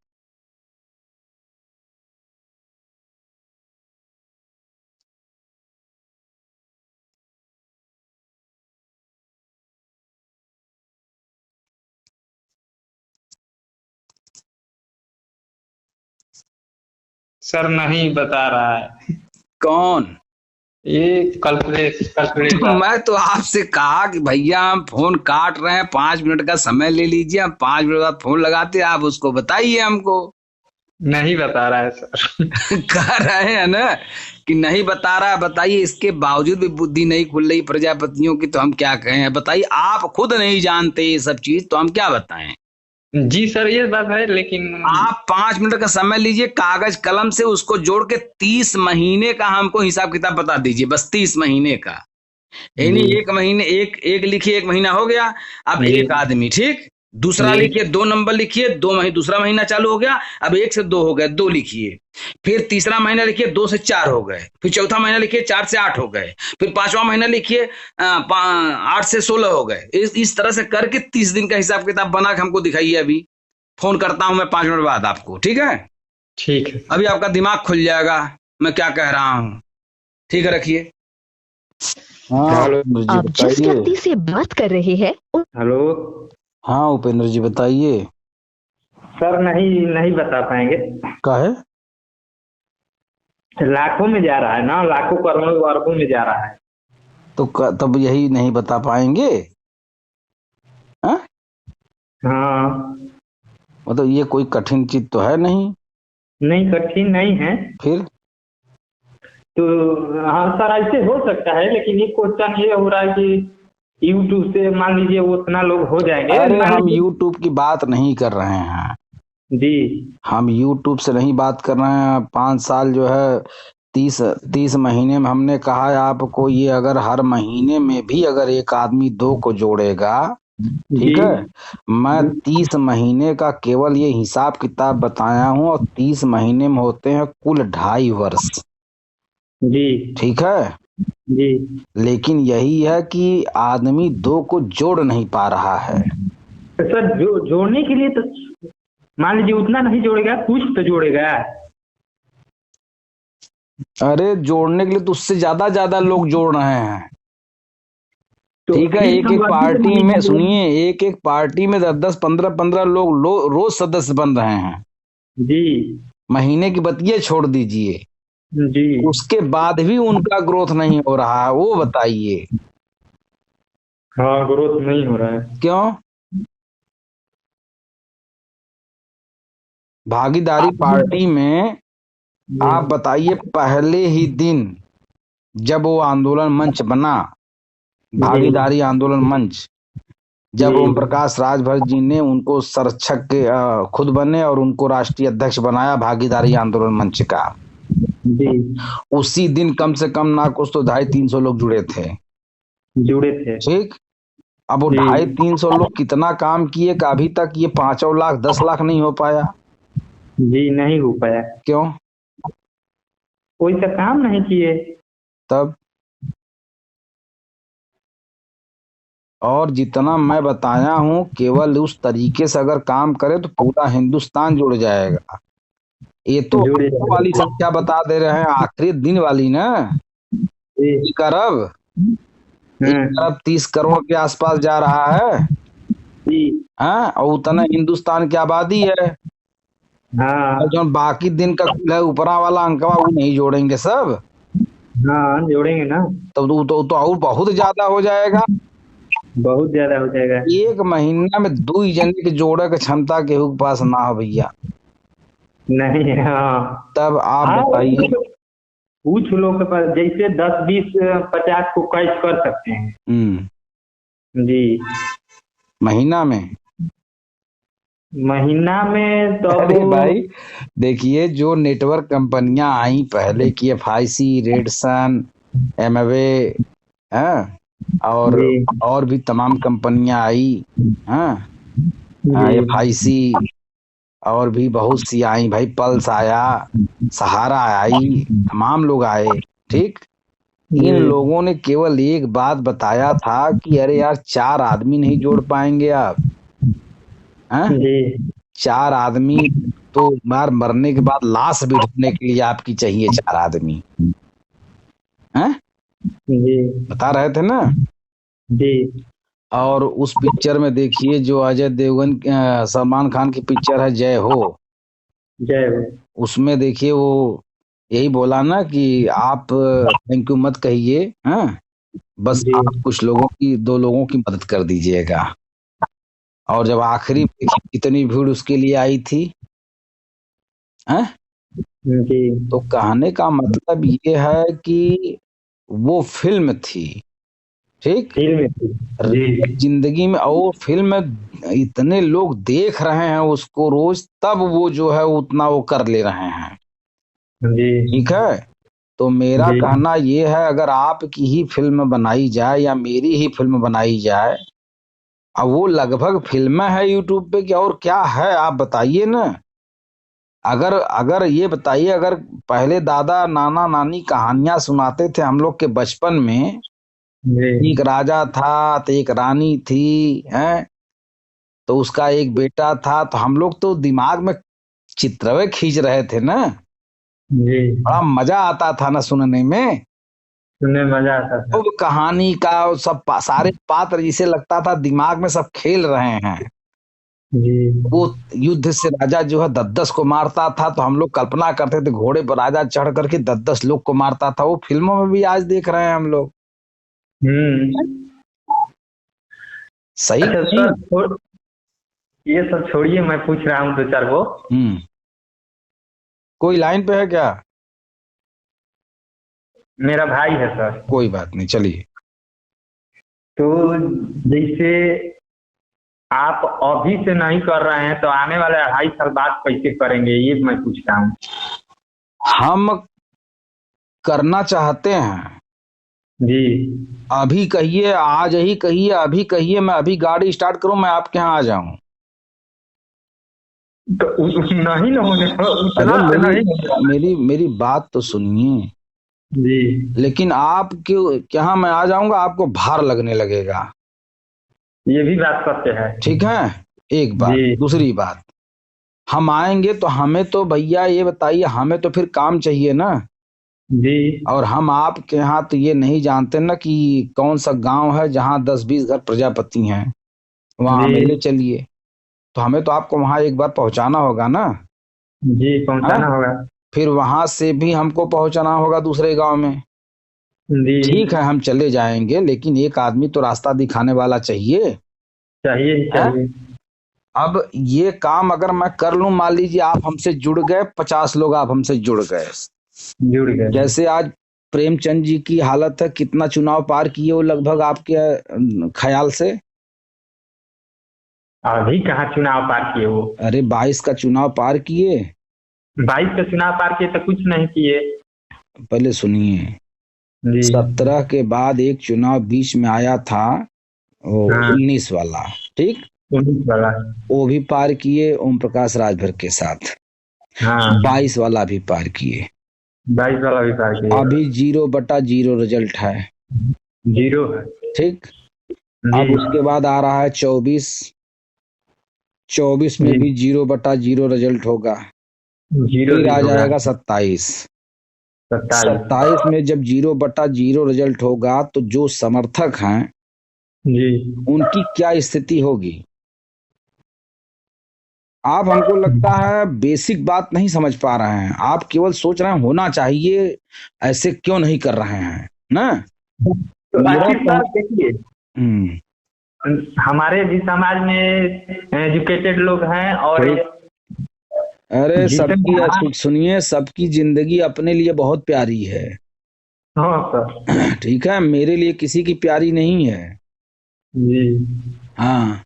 सर नहीं बता रहा है कौन? ये कैलकुलेटर। मैं तो आपसे कहा कि भैया हम फोन काट रहे हैं, 5 मिनट का समय ले लीजिए, हम 5 मिनट बाद फोन लगाते हैं, आप उसको बताइए हमको। नहीं बता रहा है सर। कह रहे हैं ना कि नहीं बता रहा है, बताइए। इसके बावजूद भी बुद्धि नहीं खुल रही प्रजापतियों की, तो हम क्या कहें? बताइए, आप खुद नहीं जानते ये सब चीज तो हम क्या बताएं? जी सर, ये बात है लेकिन। आप 5 मिनट का समय लीजिए, कागज कलम से उसको जोड़ के 30 महीने का हमको हिसाब किताब बता दीजिए, बस 30 महीने का। यानी जी एक महीने, एक एक लिखिए, 1 महीना हो गया। अब जी एक आदमी, ठीक? दूसरा जी लिखिए, 2 नंबर लिखिए, 2 महीने, दूसरा महीना चालू हो गया। अब 1 से 2 हो गए, 2 लिखिए। फिर तीसरा महीना लिखिए, 2 से 4 हो गए। फिर चौथा महीना लिखिए, 4 से 8 हो गए। फिर पांचवा महीना लिखिए, 8 से 16 हो गए। इस तरह से करके 30 दिन का हिसाब किताब बना के हमको दिखाइए। अभी फोन करता हूं मैं 5 मिनट बाद आपको, ठीक है? ठीक है। अभी आपका दिमाग खुल जाएगा मैं क्या कह रहा हूँ। ठीक है, रखिए। हाँ हेलो। उपेंद्र जी आप जिस बताइए। व्यक्ति से बात कर रहे हैं हेलो हाँ उपेंद्र जी बताइए। सर, नहीं नहीं बता पाएंगे। काहे? लाखों में जा रहा है ना, लाखों करोड़ों अरबों में जा रहा है। तो तब यही नहीं बता पाएंगे? हाँ? हाँ, मतलब ये कोई कठिन चीज तो है नहीं। नहीं कठिन नहीं है। फिर तो हाँ सर, ऐसे हो सकता है, लेकिन ये क्वेश्चन ये हो रहा है कि यूट्यूब से मान लीजिए उतना लोग हो जाएंगे, अरे मान हम लीजिए। यूट्यूब की बात नहीं कर रहे हैं। जी हम यूट्यूब से नहीं बात कर रहे हैं। 5 साल जो है, 30 महीने में हमने कहा है आपको, ये अगर हर महीने में भी अगर एक आदमी 2 को जोड़ेगा, जी ठीक है? मैं 30 महीने का केवल ये हिसाब किताब बताया हूँ, और 30 महीने में होते हैं कुल 2.5 वर्ष, जी ठीक है? जी लेकिन यही है कि आदमी 2 को जोड़ नहीं पा रहा है। तो सर, जोड़ने के लिए तो मान लीजिए उतना नहीं जोड़ेगा, कुछ तो जोड़ेगा। अरे जोड़ने के लिए तो उससे ज्यादा ज्यादा लोग जोड़ रहे हैं। तो ठीक है, फिर एक एक संबंधित पार्टी मान में, लीजिए। सुनिए, एक एक पार्टी में 10 10 15 15 लोग रोज सदस्य बन रहे हैं। जी महीने की बतिये छोड़ दीजिए, जी उसके बाद भी उनका ग्रोथ नहीं हो रहा है। वो बताइए हाँ, ग्रोथ नहीं हो रहा है। क्यों? भागीदारी आप- पार्टी में जी आप बताइए, पहले ही दिन जब वो आंदोलन मंच बना, जी भागीदारी आंदोलन मंच, जब जी ओम प्रकाश राजभर जी ने उनको संरक्षक के खुद बने और उनको राष्ट्रीय अध्यक्ष बनाया भागीदारी आंदोलन मंच का, जी उसी दिन कम से कम ना कुछ तो 250-300 लोग जुड़े थे, जुड़े थे। ठीक? अब वो जी 250-300 लोग कितना काम किए कि अभी तक ये 5 लाख 10 लाख नहीं हो पाया। जी नहीं हो पाया। क्यों? कोई सा काम नहीं किए। तब और जितना मैं बताया हूं, केवल उस तरीके से अगर काम करे तो पूरा हिंदुस्तान जुड़ जाएगा। ये तो जुड़ वाली जाएगा। संख्या बता दे रहे हैं, आखिरी दिन वाली ना। जी। 1 अरब, एक हम्म। अरब 30 करोड़ के आसपास जा रहा है। जी। हाँ, और उतना हिंदुस्तान की आबादी है। और हाँ। जो बाकी दिन का कुल है ऊपरा वाला अंकवा, वो नहीं जोड़ेंगे सब, हाँ जोड़ेंगे ना। तो और बहुत ज्यादा हो जाएगा। बहुत ज्यादा हो जाएगा। एक महीना में 2 जने के जोड़े के क्षमता केहू के पास ना हो भैया। नहीं। हाँ। तब आप हाँ बताइए। कुछ लोग के पास जैसे 10 20 50 को कैच कर सकते हैं। हम्म। जी। महीना में। महीना में तब। अरे भाई, देखिए जो नेटवर्क कंपनियां आई पहले की, FIC, रेडसन, एमवे, हाँ, जी। और भी तमाम कंपनियां आई, हाँ, जी। FIC, और भी बहुत सी आई भाई, पल्स आया, सहारा आई, तमाम लोग आए, ठीक। इन जी। लोगों ने केवल एक बात बताया था कि अरे यार 4 आदमी नहीं जोड़ पाएंगे आप, हैं? जी। 4 आदमी तो मार मरने के बाद लाश भी ढूंढने के लिए आपकी चाहिए 4 आदमी, हैं? जी। बता रहे थे ना। जी। और उस पिक्चर में देखिए जो अजय देवगन सलमान खान की पिक्चर है जय हो, जय हो। उसमें देखिए वो यही बोला ना कि आप थैंक यू मत कहिए, हाँ, बस जी। आप कुछ लोगों की, 2 लोगों की मदद कर दीजिएगा। और जब आखिरी में देखिए कितनी भीड़ उसके लिए आई थी, हैं? जी। तो कहने का मतलब ये है कि वो फिल्म थी, ठीक। फिल्म थी। जी। जिंदगी में और फिल्म में इतने लोग देख रहे हैं उसको रोज, तब वो जो है उतना वो कर ले रहे हैं, जी। ठीक है। तो मेरा जी। कहना ये है, अगर आपकी ही फिल्म बनाई जाए या मेरी ही फिल्म बनाई जाए, अब वो लगभग फिल्में है यूट्यूब पे, क्या और क्या है आप बताइए ना। अगर अगर ये बताइए, अगर पहले दादा नाना नानी कहानियां सुनाते थे हम लोग के बचपन में, एक जी। राजा था तो एक रानी थी, हैं, तो उसका एक बेटा था, तो हम लोग तो दिमाग में चित्रवे खींच रहे थे ना। जी। बड़ा मजा आता था ना सुनने में। सुनने में मजा आता था। खूब कहानी का सब सारे पात्र जिसे लगता था दिमाग में सब खेल रहे हैं। जी। वो युद्ध से राजा जो है 10-10 को मारता था, तो हम लोग कल्पना करते थे घोड़े पर राजा चढ़ करके 10-10 लोग को मारता था। वो फिल्मों में भी आज देख रहे हैं हम लोग। हम्म। सही अच्छा नहीं। सर ये सब छोड़िए, मैं पूछ रहा हूँ दो चार को। हम्म। कोई लाइन पे है क्या? मेरा भाई है सर। कोई बात नहीं, चलिए। तो जैसे आप अभी से नहीं कर रहे हैं तो आने वाले 2.5 साल बाद कैसे करेंगे, ये मैं पूछता हूँ। हम करना चाहते हैं, जी। अभी कहिए, आज ही कहिए, अभी कहिए, मैं अभी गाड़ी स्टार्ट करूं, मैं आपके यहाँ आ जाऊं। तो नहीं ना होने, अरे उतना से मेरी नहीं होगा। मेरी मेरी बात तो सुनिए। जी। लेकिन आपके यहाँ मैं आ जाऊंगा, आपको भार लगने लगेगा, ये भी बात सत्य है। ठीक है। एक बात, जी। दूसरी बात, हम आएंगे तो हमें तो भैया ये बताइए, हमें तो फिर काम चाहिए ना। जी। और हम आपके यहाँ तो ये नहीं जानते ना कि कौन सा गांव है जहाँ 10-20 घर प्रजापति हैं, वहां हमें ले जी। चलिए। तो हमें तो आपको वहां एक बार पहुंचाना होगा ना। जी हाँ, पहुंचाना होगा। फिर वहां से भी हमको पहुंचाना होगा दूसरे गांव में। जी। ठीक है, हम चले जाएंगे, लेकिन एक आदमी तो रास्ता दिखाने वाला चाहिए, चाहिए ही है। चाहिए। अब ये काम अगर मैं कर लूं, मान लीजिए आप हमसे जुड़ गए, 50 लोग आप हमसे जुड़ गए, जुड़ गए। जैसे आज प्रेमचंद जी की हालत है, कितना चुनाव पार किए वो लगभग आपके ख्याल से? अभी कहाँ चुनाव पार किए वो। अरे 22 का चुनाव पार किए। 22 का चुनाव पार किए तो कुछ नहीं किए। पहले सुनिए, जी। 17 के बाद एक चुनाव बीच में आया था, वो हाँ 19 वाला, ठीक। 19 वाला। वो भी पार किए ओम प्रकाश राजभर के साथ। हाँ 22 वाला भी पार किए। 22 वाला भी पार किए। अभी 0/0 रिजल्ट है, 0 है। ठीक। जी। अब उसके बाद आ रहा है 24, 24 में जी। भी 0/0 रिजल्ट होगा। जीरो फिर आ दिन होगा। जाएगा 27। 27। 27 में जब 0/0 रिजल्ट होगा तो जो समर्थक हैं जी। उनकी क्या स्थिति होगी। आप हमको लगता है बेसिक बात नहीं समझ पा रहे हैं, आप केवल सोच रहे हैं होना चाहिए, ऐसे क्यों नहीं कर रहे हैं ना। तो मेरा आखिर कह सर देखिए, हम्म, हमारे भी समाज में एजुकेटेड लोग हैं और ठीक। अरे जितने सबकी हाँ। सुनिए, सबकी जिंदगी अपने लिए बहुत प्यारी है। हाँ सर। ठीक है, मेरे लिए किसी की प्यारी नहीं है। जी। हाँ,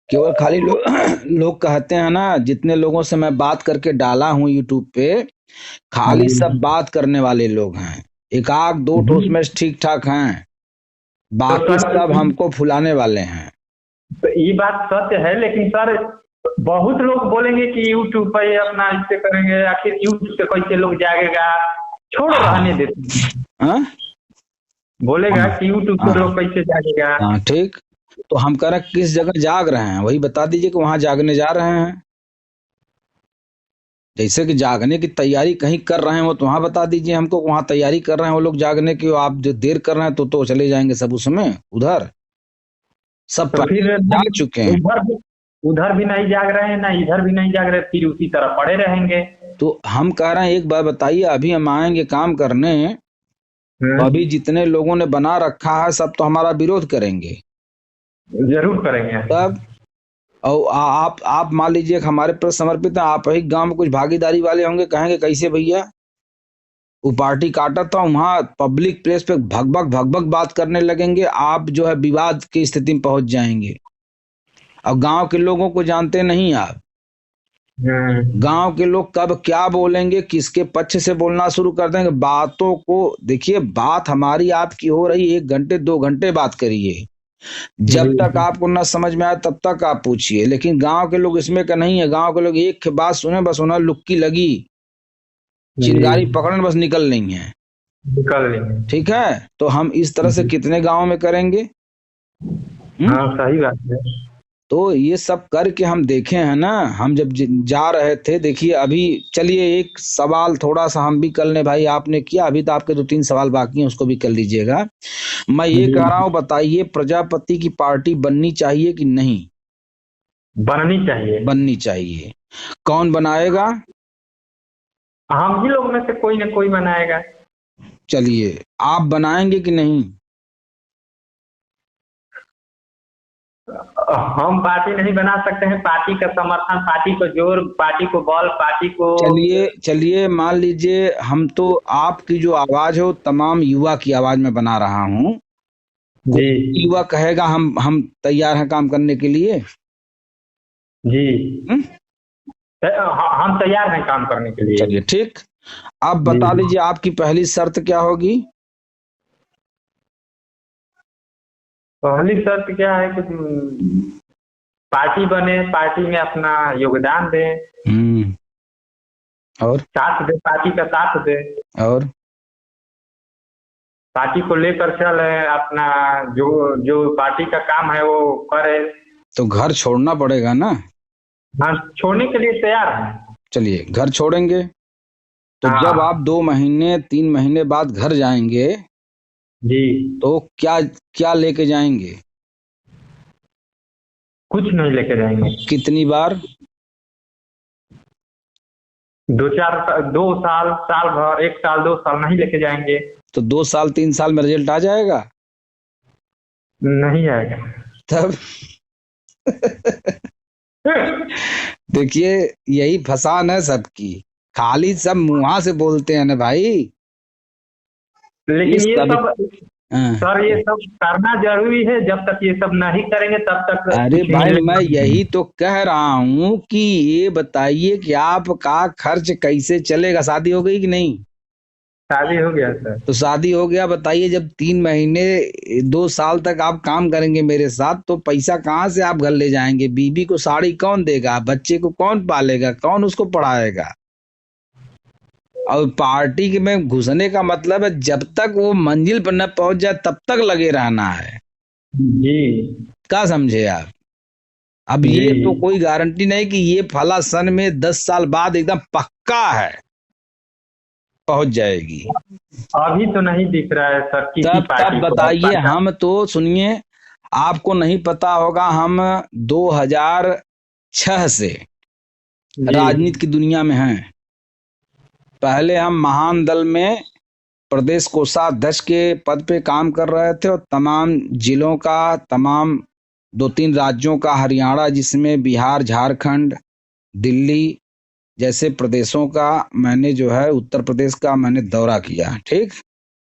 केवल खाली लोग कहते हैं ना, जितने लोगों से मैं बात करके डाला हूँ यूट्यूब पे, खाली सब जी। बात करने वाले लोग हैं। एक आध दो ठोस जी। में ठीक ठाक हैं, तो बाकी सर सब हमको फुलाने वाले हैं। तो ये बात सत्य है, लेकिन सर बहुत लोग बोलेंगे कि यूट्यूब पे अपना इससे करेंगे, आखिर यूट्यूब पे कैसे लोग जागेगा। छोड़ो, रहने देते हैं। हाँ बोलेगा हाँ कि यूट्यूब पे हाँ लोग कैसे जागेगा। हाँ, ठीक। तो हम कह रहे हैं किस जगह जाग रहे हैं, वही बता दीजिए कि वहां जागने जा रहे हैं। जैसे कि जागने की तैयारी कहीं कर रहे हैं वो तो वहां बता दीजिए हमको, वहां तैयारी कर रहे हैं वो लोग जागने की, आप जो देर कर रहे हैं तो चले जाएंगे सब उसमें उधर, सब तो पहले फिर जा चुके हैं। उधर भी नहीं जाग रहे हैं, ना इधर भी नहीं जाग रहे, फिर उसी तरह पड़े रहेंगे। तो हम कह रहे हैं एक बार बताइए, अभी हम आएंगे काम करने, तो अभी जितने लोगों ने बना रखा है सब तो हमारा विरोध करेंगे। जरूर करेंगे। तब और आप मान लीजिए कि हमारे प्रति समर्पित हैं, आप ही गांव में कुछ भागीदारी वाले होंगे, कहेंगे कैसे भैया, वो पार्टी काटा था वहां पब्लिक प्लेस पे भगभग भगभग बात करने लगेंगे, आप जो है विवाद की स्थिति में पहुंच जाएंगे। अब गांव के लोगों को जानते नहीं आप, गांव के लोग कब क्या बोलेंगे, किसके पक्ष से बोलना शुरू कर देंगे, बातों को देखिए, बात हमारी आपकी हो रही 1 घंटे 2 घंटे बात करिए, जब तक जी। आपको न समझ में आए तब तक आप पूछिए, लेकिन गांव के लोग इसमें का नहीं है, गांव के लोग एक बात सुने बस उन्हें लुक्की लगी, जी। चिंगारी पकड़ने बस निकल नहीं है। निकल लेंगे। ठीक है, तो हम इस तरह से कितने गांवों में करेंगे। हम्म? हाँ सही बात है। तो ये सब करके हम देखे हैं ना, हम जब जा रहे थे, देखिए अभी, चलिए एक सवाल थोड़ा सा हम भी कर लें भाई, आपने किया, अभी तो आपके 2-3 सवाल बाकी हैं, उसको भी कर लीजिएगा। मैं ये जी। कह रहा हूँ, बताइए प्रजापति की पार्टी बननी चाहिए कि नहीं। बननी चाहिए। बननी चाहिए। कौन बनाएगा। हम ही लोग में से कोई ना कोई बनाएगा। चलिए, आप बनाएंगे कि नहीं। हम पार्टी नहीं बना सकते हैं, पार्टी का समर्थन, पार्टी को जोर, पार्टी को बल, पार्टी को। चलिए चलिए, मान लीजिए हम तो, आपकी जो आवाज है वो तमाम युवा की आवाज में बना रहा हूँ, जी। कोई युवा कहेगा हम तैयार हैं काम करने के लिए। जी। हम्म? हम तैयार हैं काम करने के लिए। चलिए ठीक, आप जी। बता दीजिए आपकी पहली शर्त क्या होगी। पहली शर्त क्या है कि पार्टी बने, पार्टी में अपना योगदान दें, हम्म, और साथ दे, पार्टी का साथ दे, और पार्टी को लेकर चले, अपना जो जो पार्टी का काम है वो करे। तो घर छोड़ना पड़ेगा ना। हाँ, छोड़ने के लिए तैयार हैं। चलिए, घर छोड़ेंगे, तो जब आप हाँ। 2 महीने 3 महीने बाद घर जाएंगे जी। तो क्या क्या लेके जाएंगे। कुछ नहीं लेके जाएंगे। कितनी बार। 2 साल, साल भर, 1 साल 2 साल नहीं लेके जाएंगे। तो 2 साल 3 साल में रिजल्ट आ जाएगा। नहीं आएगा। तब देखिए, यही फसान है सबकी, खाली सब मुंहा से बोलते हैं ना भाई। ये लेकिन ये सब सब हाँ। सर, ये सब करना जरूरी है, जब तक ये सब नहीं करेंगे तब तक अरे कुछ भाई, मैं मिलेगा नहीं। यही तो कह रहा हूँ कि ये बताइए कि आपका खर्च कैसे चलेगा, शादी हो गई कि नहीं। शादी हो गया सर। तो शादी हो गया, बताइए जब 3 महीने 2 साल तक आप काम करेंगे मेरे साथ, तो पैसा कहाँ से आप घर ले जाएंगे, बीबी को साड़ी कौन देगा, बच्चे को कौन पालेगा, कौन उसको पढ़ाएगा। और पार्टी के में घुसने का मतलब है जब तक वो मंजिल पर न पहुंच जाए तब तक लगे रहना है। जी। क्या समझे आप। अब जी। ये तो कोई गारंटी नहीं कि ये फला सन में 10 साल बाद एकदम पक्का है पहुंच जाएगी। अभी तो नहीं दिख रहा है सर किसी तब पार्टी को बताइए, हम तो सुनिए, आपको नहीं पता होगा, हम 2006 से जी राजनीति की दुनिया में हैं। पहले हम महान दल में प्रदेश कोषाध्यक्ष के पद पे काम कर रहे थे, और तमाम जिलों का, तमाम 2-3 राज्यों का, हरियाणा जिसमें, बिहार, झारखंड, दिल्ली जैसे प्रदेशों का मैंने जो है, उत्तर प्रदेश का मैंने दौरा किया। ठीक,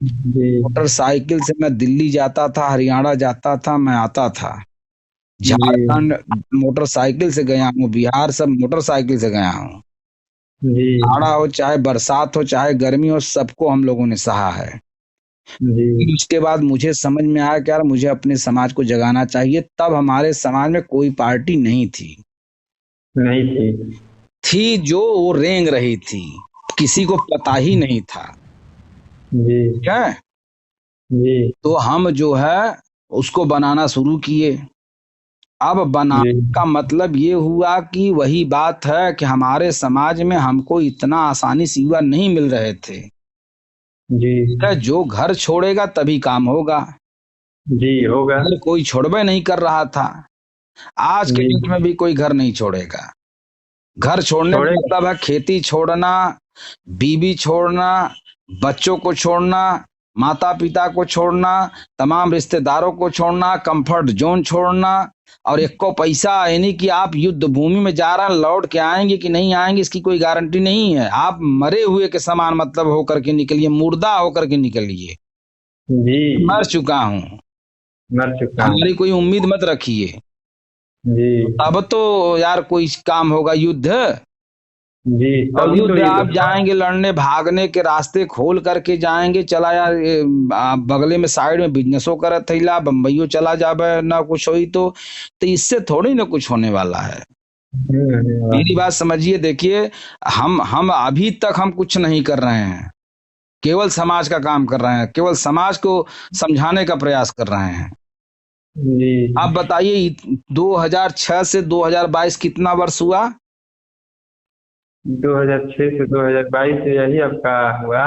जी मोटरसाइकिल से मैं दिल्ली जाता था, हरियाणा जाता था, मैं आता था। जी झारखंड मोटरसाइकिल से गया हूँ, बिहार सब मोटरसाइकिल से गया हूँ। जी जाड़ा हो चाहे बरसात हो चाहे गर्मी हो, सबको हम लोगों ने सहा है। जी उसके बाद मुझे समझ में आया कि यार मुझे अपने समाज को जगाना चाहिए। तब हमारे समाज में कोई पार्टी नहीं थी, नहीं थी। थी जो वो रेंग रही थी, किसी को पता ही नहीं था। जी क्या, जी तो हम जो है उसको बनाना शुरू किए। अब जी बनाने का मतलब ये हुआ कि वही बात है कि हमारे समाज में हमको इतना आसानी से युवा नहीं मिल रहे थे जी कि जो घर छोड़ेगा तभी काम होगा। जी होगा। घर कोई छोड़बे नहीं कर रहा था। आज के जी युग में भी कोई घर नहीं छोड़ेगा। घर छोड़ने का छोड़ेगा। मतलब है खेती छोड़ना, बीवी छोड़ना, बच्चों को छोड़ना, माता पिता को छोड़ना, तमाम रिश्तेदारों को छोड़ना, कंफर्ट जोन छोड़ना। और एक को पैसा है नहीं कि आप युद्ध भूमि में जा रहे हैं, लौट के आएंगे कि नहीं आएंगे इसकी कोई गारंटी नहीं है। आप मरे हुए के समान मतलब होकर के निकलिए, मुर्दा होकर के निकलिए। जी मर चुका हूँ, मर चुका हूँ। हमारी कोई उम्मीद मत रखिए। जी तब तो यार कोई काम होगा युद्ध। जी और तभी तो युद्ध ये आप होगा। जाएंगे लड़ने, भागने के रास्ते खोल करके जाएंगे। चला यार बगले में साइड में बिजनेसो करत थैला, बम्बईयो चला जाबे ना कुछ होई तो इससे थोड़ी ना कुछ होने वाला है। मेरी बात समझिए, देखिए, हम अभी तक हम कुछ नहीं कर रहे हैं, केवल समाज का काम कर रहे हैं, केवल समाज को समझाने का प्रयास कर रहे हैं। जी आप बताइए 2006 से 2022 कितना वर्ष हुआ? 2006 से 2022 से यही आपका हुआ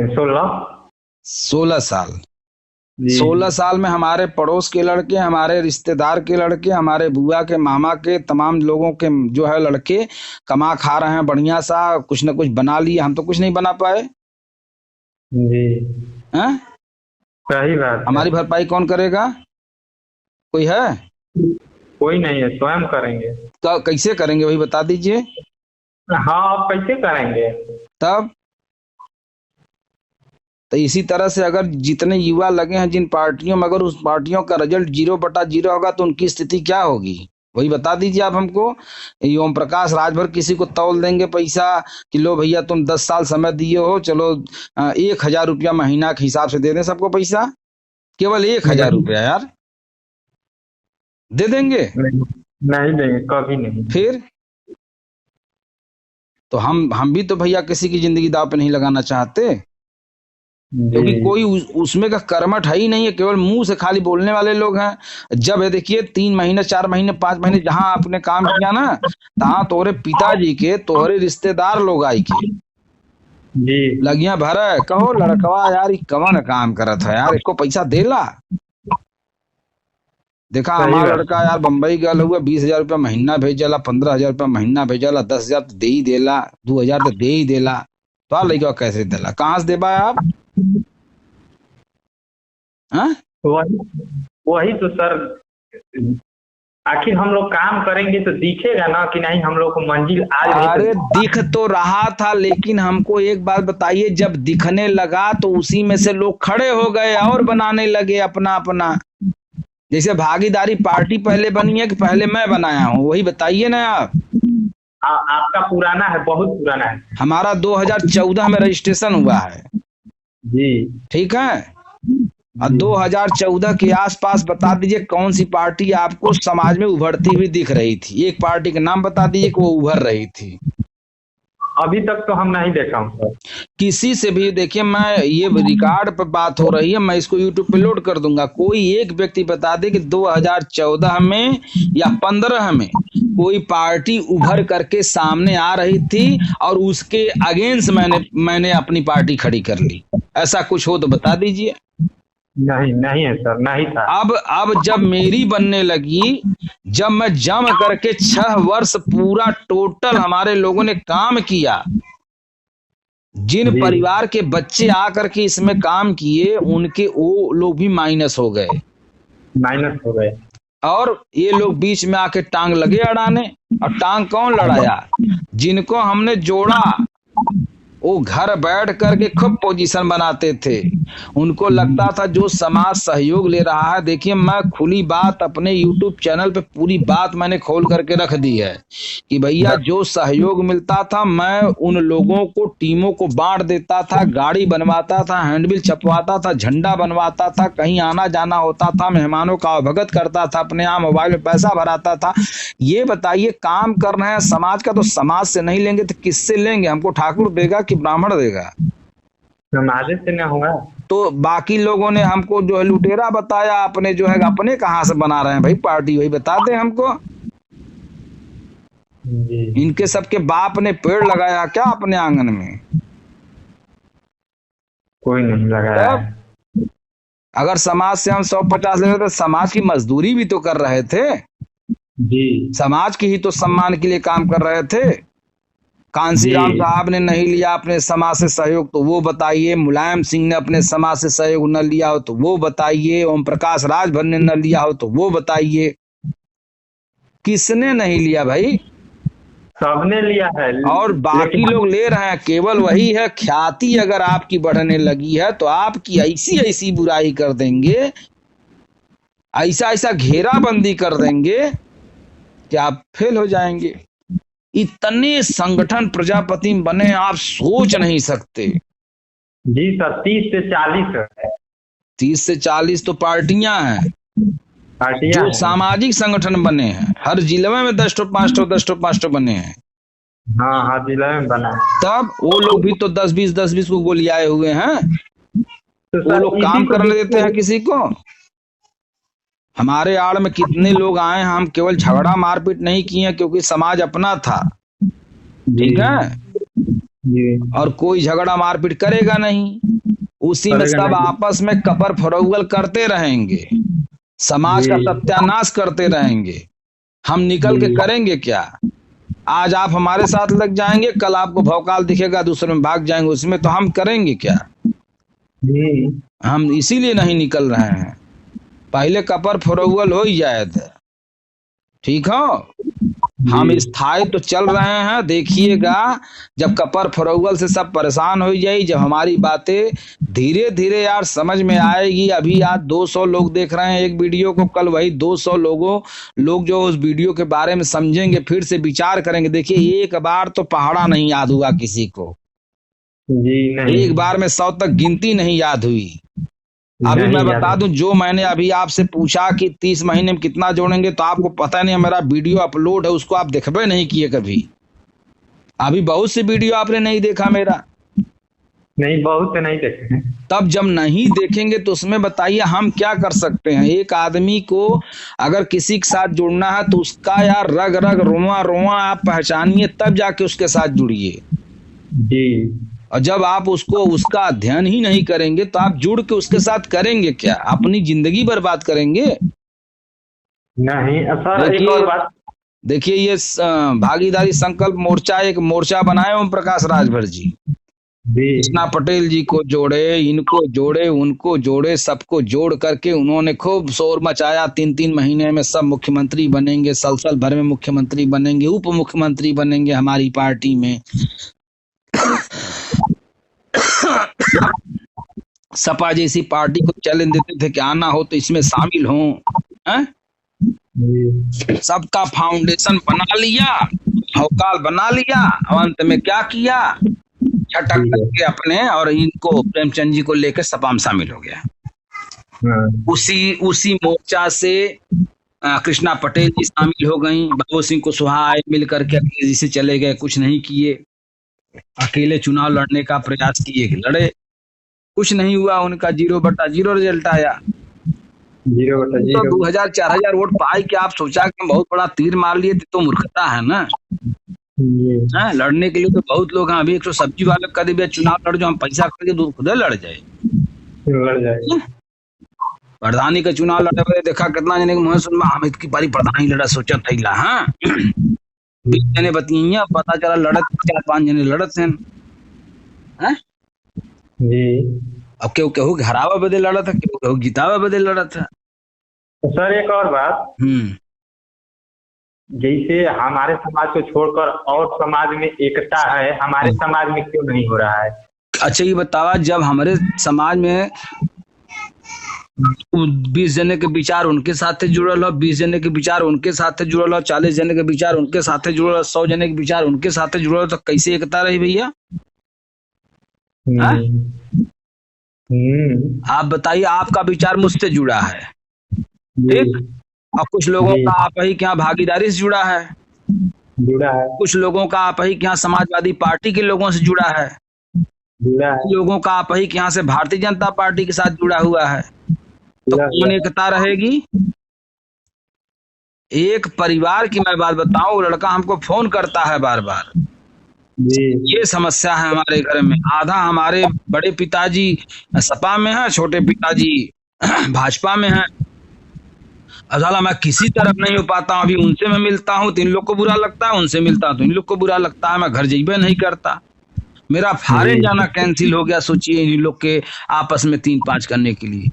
16। 16 साल। जी 16 साल में हमारे पड़ोस के लड़के, हमारे रिश्तेदार के लड़के, हमारे बुआ के, मामा के, तमाम लोगों के जो है लड़के कमा खा रहे हैं बढ़िया सा, कुछ न कुछ बना लिए। हम तो कुछ नहीं बना पाए जी हैं। सही बात है। हमारी भरपाई कौन करेगा? कोई है? कोई नहीं है, स्वयं करेंगे। तो कैसे करेंगे वही बता दीजिए। हाँ आप कैसे करेंगे? तब तो इसी तरह से अगर जितने युवा लगे हैं जिन पार्टियों में, अगर उस पार्टियों का रिजल्ट 0/0 होगा तो उनकी स्थिति क्या होगी वही बता दीजिए आप हमको। ये ओम प्रकाश राजभर किसी को तौल देंगे पैसा कि लो भैया तुम 10 साल समय दिए हो, चलो 1,000 रुपया महीना के हिसाब से दे दें सबको पैसा। केवल 1,000 नहीं रुपया यार दे देंगे। नहीं नहीं देंगे, कभी नहीं। फिर तो हम भी तो भैया किसी की जिंदगी दाव पे नहीं लगाना चाहते, क्योंकि जी कोई उसमें का कर्मठ है ही नहीं है, केवल मुंह से खाली बोलने वाले लोग हैं। जब है देखिए 3 महीने 4 महीने 5 महीने जहां आपने काम किया ना, तहां तोहरे पिताजी के, तोहरे रिश्तेदार लोग आई के जी लगिया भर कहो लड़कवा यार कवन काम करत है यार, इसको पैसा देला। देखा सही हमारा बात। लड़का यार बम्बई गया हुआ, 20,000 रुपया महीना भेजला, 15,000 रुपया महीना भेजला, 10,000 तो दे ही देला, 2,000 तो दे ही देला। तो आप लड़का कैसे देला, कहाँ से देबा आप? हाँ? वही वही तो सर, आखिर हम लोग काम करेंगे तो दिखेगा ना कि नहीं हम लोग को मंजिल आज नहीं अरे तो। दिख तो रहा था, लेकिन हमको एक बात बताइए, जब दिखने लगा तो उसी में से लोग खड़े हो गए और बनाने लगे अपना अपना। जैसे भागीदारी पार्टी पहले बनी है कि पहले मैं बनाया हूँ, वही बताइए ना आप। आपका पुराना है, बहुत पुराना है। हमारा 2014 में रजिस्ट्रेशन हुआ है। जी ठीक है, और 2014 के आसपास बता दीजिए कौन सी पार्टी आपको समाज में उभरती हुई दिख रही थी। एक पार्टी का नाम बता दीजिए कि वो उभर रही थी। अभी तक तो हम नहीं देखा हूँ सर। किसी से भी देखिए, मैं ये रिकॉर्ड पर बात हो रही है, मैं इसको यूट्यूब पे लोड कर दूंगा। कोई एक व्यक्ति बता दे कि 2014 में या 15 में कोई पार्टी उभर करके सामने आ रही थी और उसके अगेंस्ट मैंने अपनी पार्टी खड़ी कर ली। ऐसा कुछ हो तो बता दीजिए। नहीं नहीं है सर, नहीं था। अब जब मेरी बनने लगी, जब मैं जम करके 6 वर्ष पूरा टोटल हमारे लोगों ने काम किया, जिन जी परिवार के बच्चे आकर के इसमें काम किए उनके वो लोग भी माइनस हो गए माइनस हो गए। और ये लोग बीच में आके टांग लगे अड़ाने। और टांग कौन लड़ाया? जिनको हमने जोड़ा वो घर बैठ करके खूब पोजीशन बनाते थे। उनको लगता था जो समाज सहयोग ले रहा है। देखिए, मैं खुली बात अपने YouTube चैनल पे पूरी बात मैंने खोल करके रख दी है कि भैया जो सहयोग मिलता था मैं उन लोगों को, टीमों को बांट देता था, गाड़ी बनवाता था, हैंडबिल छपवाता था, झंडा बनवाता था, कहीं आना जाना होता था, मेहमानों का अवगत करता था, अपने यहाँ मोबाइल में पैसा भराता था। ये बताइए, काम कर रहे हैं समाज का तो समाज से नहीं लेंगे तो किससे लेंगे? हमको ठाकुर देगा कि ब्राह्मण देगा? समाज से न होगा तो बाकी लोगों ने हमको जो है लुटेरा बताया, अपने जो है अपने कहाँ से बना रहे हैं भाई पार्टी? वही बता दें हमको। जी। इनके सबके बाप ने पेड़ लगाया क्या अपने आंगन में? कोई नहीं लगाया है। अगर समाज से हम 150 ले रहे तो समाज की मजदूरी भी तो कर रहे थे, जी समाज की ही तो सम्मान के लिए काम कर रहे थे। कांसीराम साहब ने नहीं लिया अपने समाज से सहयोग तो वो बताइए। मुलायम सिंह ने अपने समाज से सहयोग न लिया हो तो वो बताइए। ओम प्रकाश राजभर ने न लिया हो तो वो बताइए। किसने नहीं लिया भाई? सबने लिया है। और बाकी लोग ले रहे हैं। केवल वही है, ख्याति अगर आपकी बढ़ने लगी है तो आपकी ऐसी ऐसी बुराई कर देंगे, ऐसा ऐसा घेराबंदी कर देंगे कि आप फेल हो जाएंगे। इतने संगठन प्रजापति में बने, आप सोच नहीं सकते। जी सर, 30 से 40 है। 30 से 40 तो पार्टियां हैं पार्टियां जो हैं। सामाजिक संगठन बने हैं। हर जिले में 10 ठो 5 ठो 10 ठो 5 ठो बने हैं। हाँ हाँ, जिला में बना। तब वो लोग भी तो 10-20 को गोलियाए हुए हैं। तो वो लोग काम करने देते हैं किसी को? हमारे आड़ में कितने लोग आए हैं, हम केवल झगड़ा मारपीट नहीं किए क्योंकि समाज अपना था, ठीक है? जी। और कोई झगड़ा मारपीट करेगा नहीं, उसी में सब आपस में कपर फरोगल करते रहेंगे, समाज का सत्यानाश करते रहेंगे। हम निकल के करेंगे क्या? आज आप हमारे साथ लग जाएंगे, कल आपको भौकाल दिखेगा दूसरे में भाग जाएंगे, उसमें तो हम करेंगे क्या? हम इसीलिए नहीं निकल रहे हैं। पहले कपर फरोगल हो ही जाए थे, ठीक हो? हम स्थायी तो चल रहे हैं। देखिएगा जब कपर फरोगल से सब परेशान हो जाए, जब हमारी बातें धीरे धीरे यार समझ में आएगी। अभी आज 200 लोग देख रहे हैं एक वीडियो को, कल वही 200 लोग जो उस वीडियो के बारे में समझेंगे, फिर से विचार करेंगे। देखिए, एक बार तो पहाड़ा नहीं याद हुआ किसी को, जी नहीं। एक बार में 100 तक गिनती नहीं याद हुई। अभी मैं बता दूं, जो मैंने अभी आपसे पूछा कि 30 महीने में कितना जोड़ेंगे, तो आपको पता नहीं, मेरा वीडियो अपलोड है, उसको आप देखबे नहीं किए कभी। अभी बहुत से वीडियो आपने नहीं देखा मेरा। नहीं, बहुत नहीं देखे। तब जब नहीं देखेंगे तो उसमें बताइए हम क्या कर सकते हैं? एक आदमी को अगर किसी के साथ जुड़ना है तो उसका यार रग रग रोआ रोआ आप पहचानिए, तब जाके उसके साथ जुड़िए। जी। और जब आप उसका अध्ययन ही नहीं करेंगे तो आप जुड़ के उसके साथ करेंगे क्या? अपनी जिंदगी बर्बाद करेंगे। नहीं सर, एक और बात देखिए, ये भागीदारी संकल्प मोर्चा एक मोर्चा बनाए ओम प्रकाश राजभर जी। कृष्णा पटेल जी को जोड़े, इनको जोड़े, उनको जोड़े, सबको जोड़ करके उन्होंने खूब शोर मचाया। 3-3 महीने में सब मुख्यमंत्री बनेंगे, साल भर में मुख्यमंत्री बनेंगे, उप मुख्यमंत्री बनेंगे हमारी पार्टी में। सपा जैसी पार्टी को चैलेंज देते थे कि आना हो तो इसमें शामिल हो। सबका फाउंडेशन बना लिया, भौकाल बना लिया, अंत में क्या किया? झटक करके अपने और इनको प्रेमचंद जी को लेकर सपा में शामिल हो गया। उसी मोर्चा से कृष्णा पटेल जी शामिल हो गई, बाबू सिंह कुशवाहा मिल करके जी से चले गए, कुछ नहीं किए। अकेले चुनाव लड़ने का प्रयास किए, लड़े, कुछ नहीं हुआ उनका, 0/0 रिजल्ट आया। 0/0। 2000-4000 वोट पाए कि आप सोचा कि बहुत बड़ा तीर मार लिए थे, तो मूर्खता है ना। लड़ने के लिए तो बहुत लोग हैं। अभी एक सब्जी वाले कर दिया चुनाव लड़ जाओ, हम पैसा करके खुद लड़ जाए। प्रधानी का चुनाव लड़े हुए देखा कितना जने के मुँह सुन हामिद की बारी प्रधानी लड़ा, सोचा थैला। हाँ 20 जने बतिया, पता चला लड़त 4-5 जने लड़त हैं। अब केहू केहू हरावा बदे लड़ा था, केहू केहू जितावा बदे लड़ा था। तो सर एक और बात, जैसे हमारे समाज को छोड़कर और समाज में एकता है, हमारे समाज में क्यों नहीं हो रहा है? अच्छा ये बतावा, जब हमारे समाज में 20 जने के विचार उनके साथ जुड़ल हो, 20 जने के विचार उनके साथ जुड़ल हो, 40 जने के विचार उनके साथ जुड़ल हो, 100 जने के विचार उनके साथ जुड़ल हो, तो कैसे एकता रही भैया? आप बताइए, आपका विचार मुझसे जुड़ा है, ठीक, और कुछ लोगों का आप ही के यहाँ भागीदारी से जुड़ा है, कुछ लोगों का आप ही के यहाँ समाजवादी पार्टी के लोगों से जुड़ा है, लोगों का आप ही के यहाँ से भारतीय जनता पार्टी के साथ जुड़ा हुआ है। तो कौन एकता रहेगी? एक परिवार की मैं बात बताऊं, लड़का हमको फोन करता है बार बार, ये समस्या है हमारे घर में। आधा हमारे बड़े पिताजी सपा में है, छोटे पिताजी भाजपा में है। असाला मैं किसी तरफ नहीं हो पाता हूँ। अभी उनसे मैं मिलता हूँ तो इन लोग को बुरा लगता है, उनसे मिलता हूँ तो इन लोग को बुरा लगता है। मैं घर जाइबे नहीं करता, मेरा फॉरेन जाना कैंसिल हो गया। सोचिए इन लोग के आपस में 3-5 करने के लिए।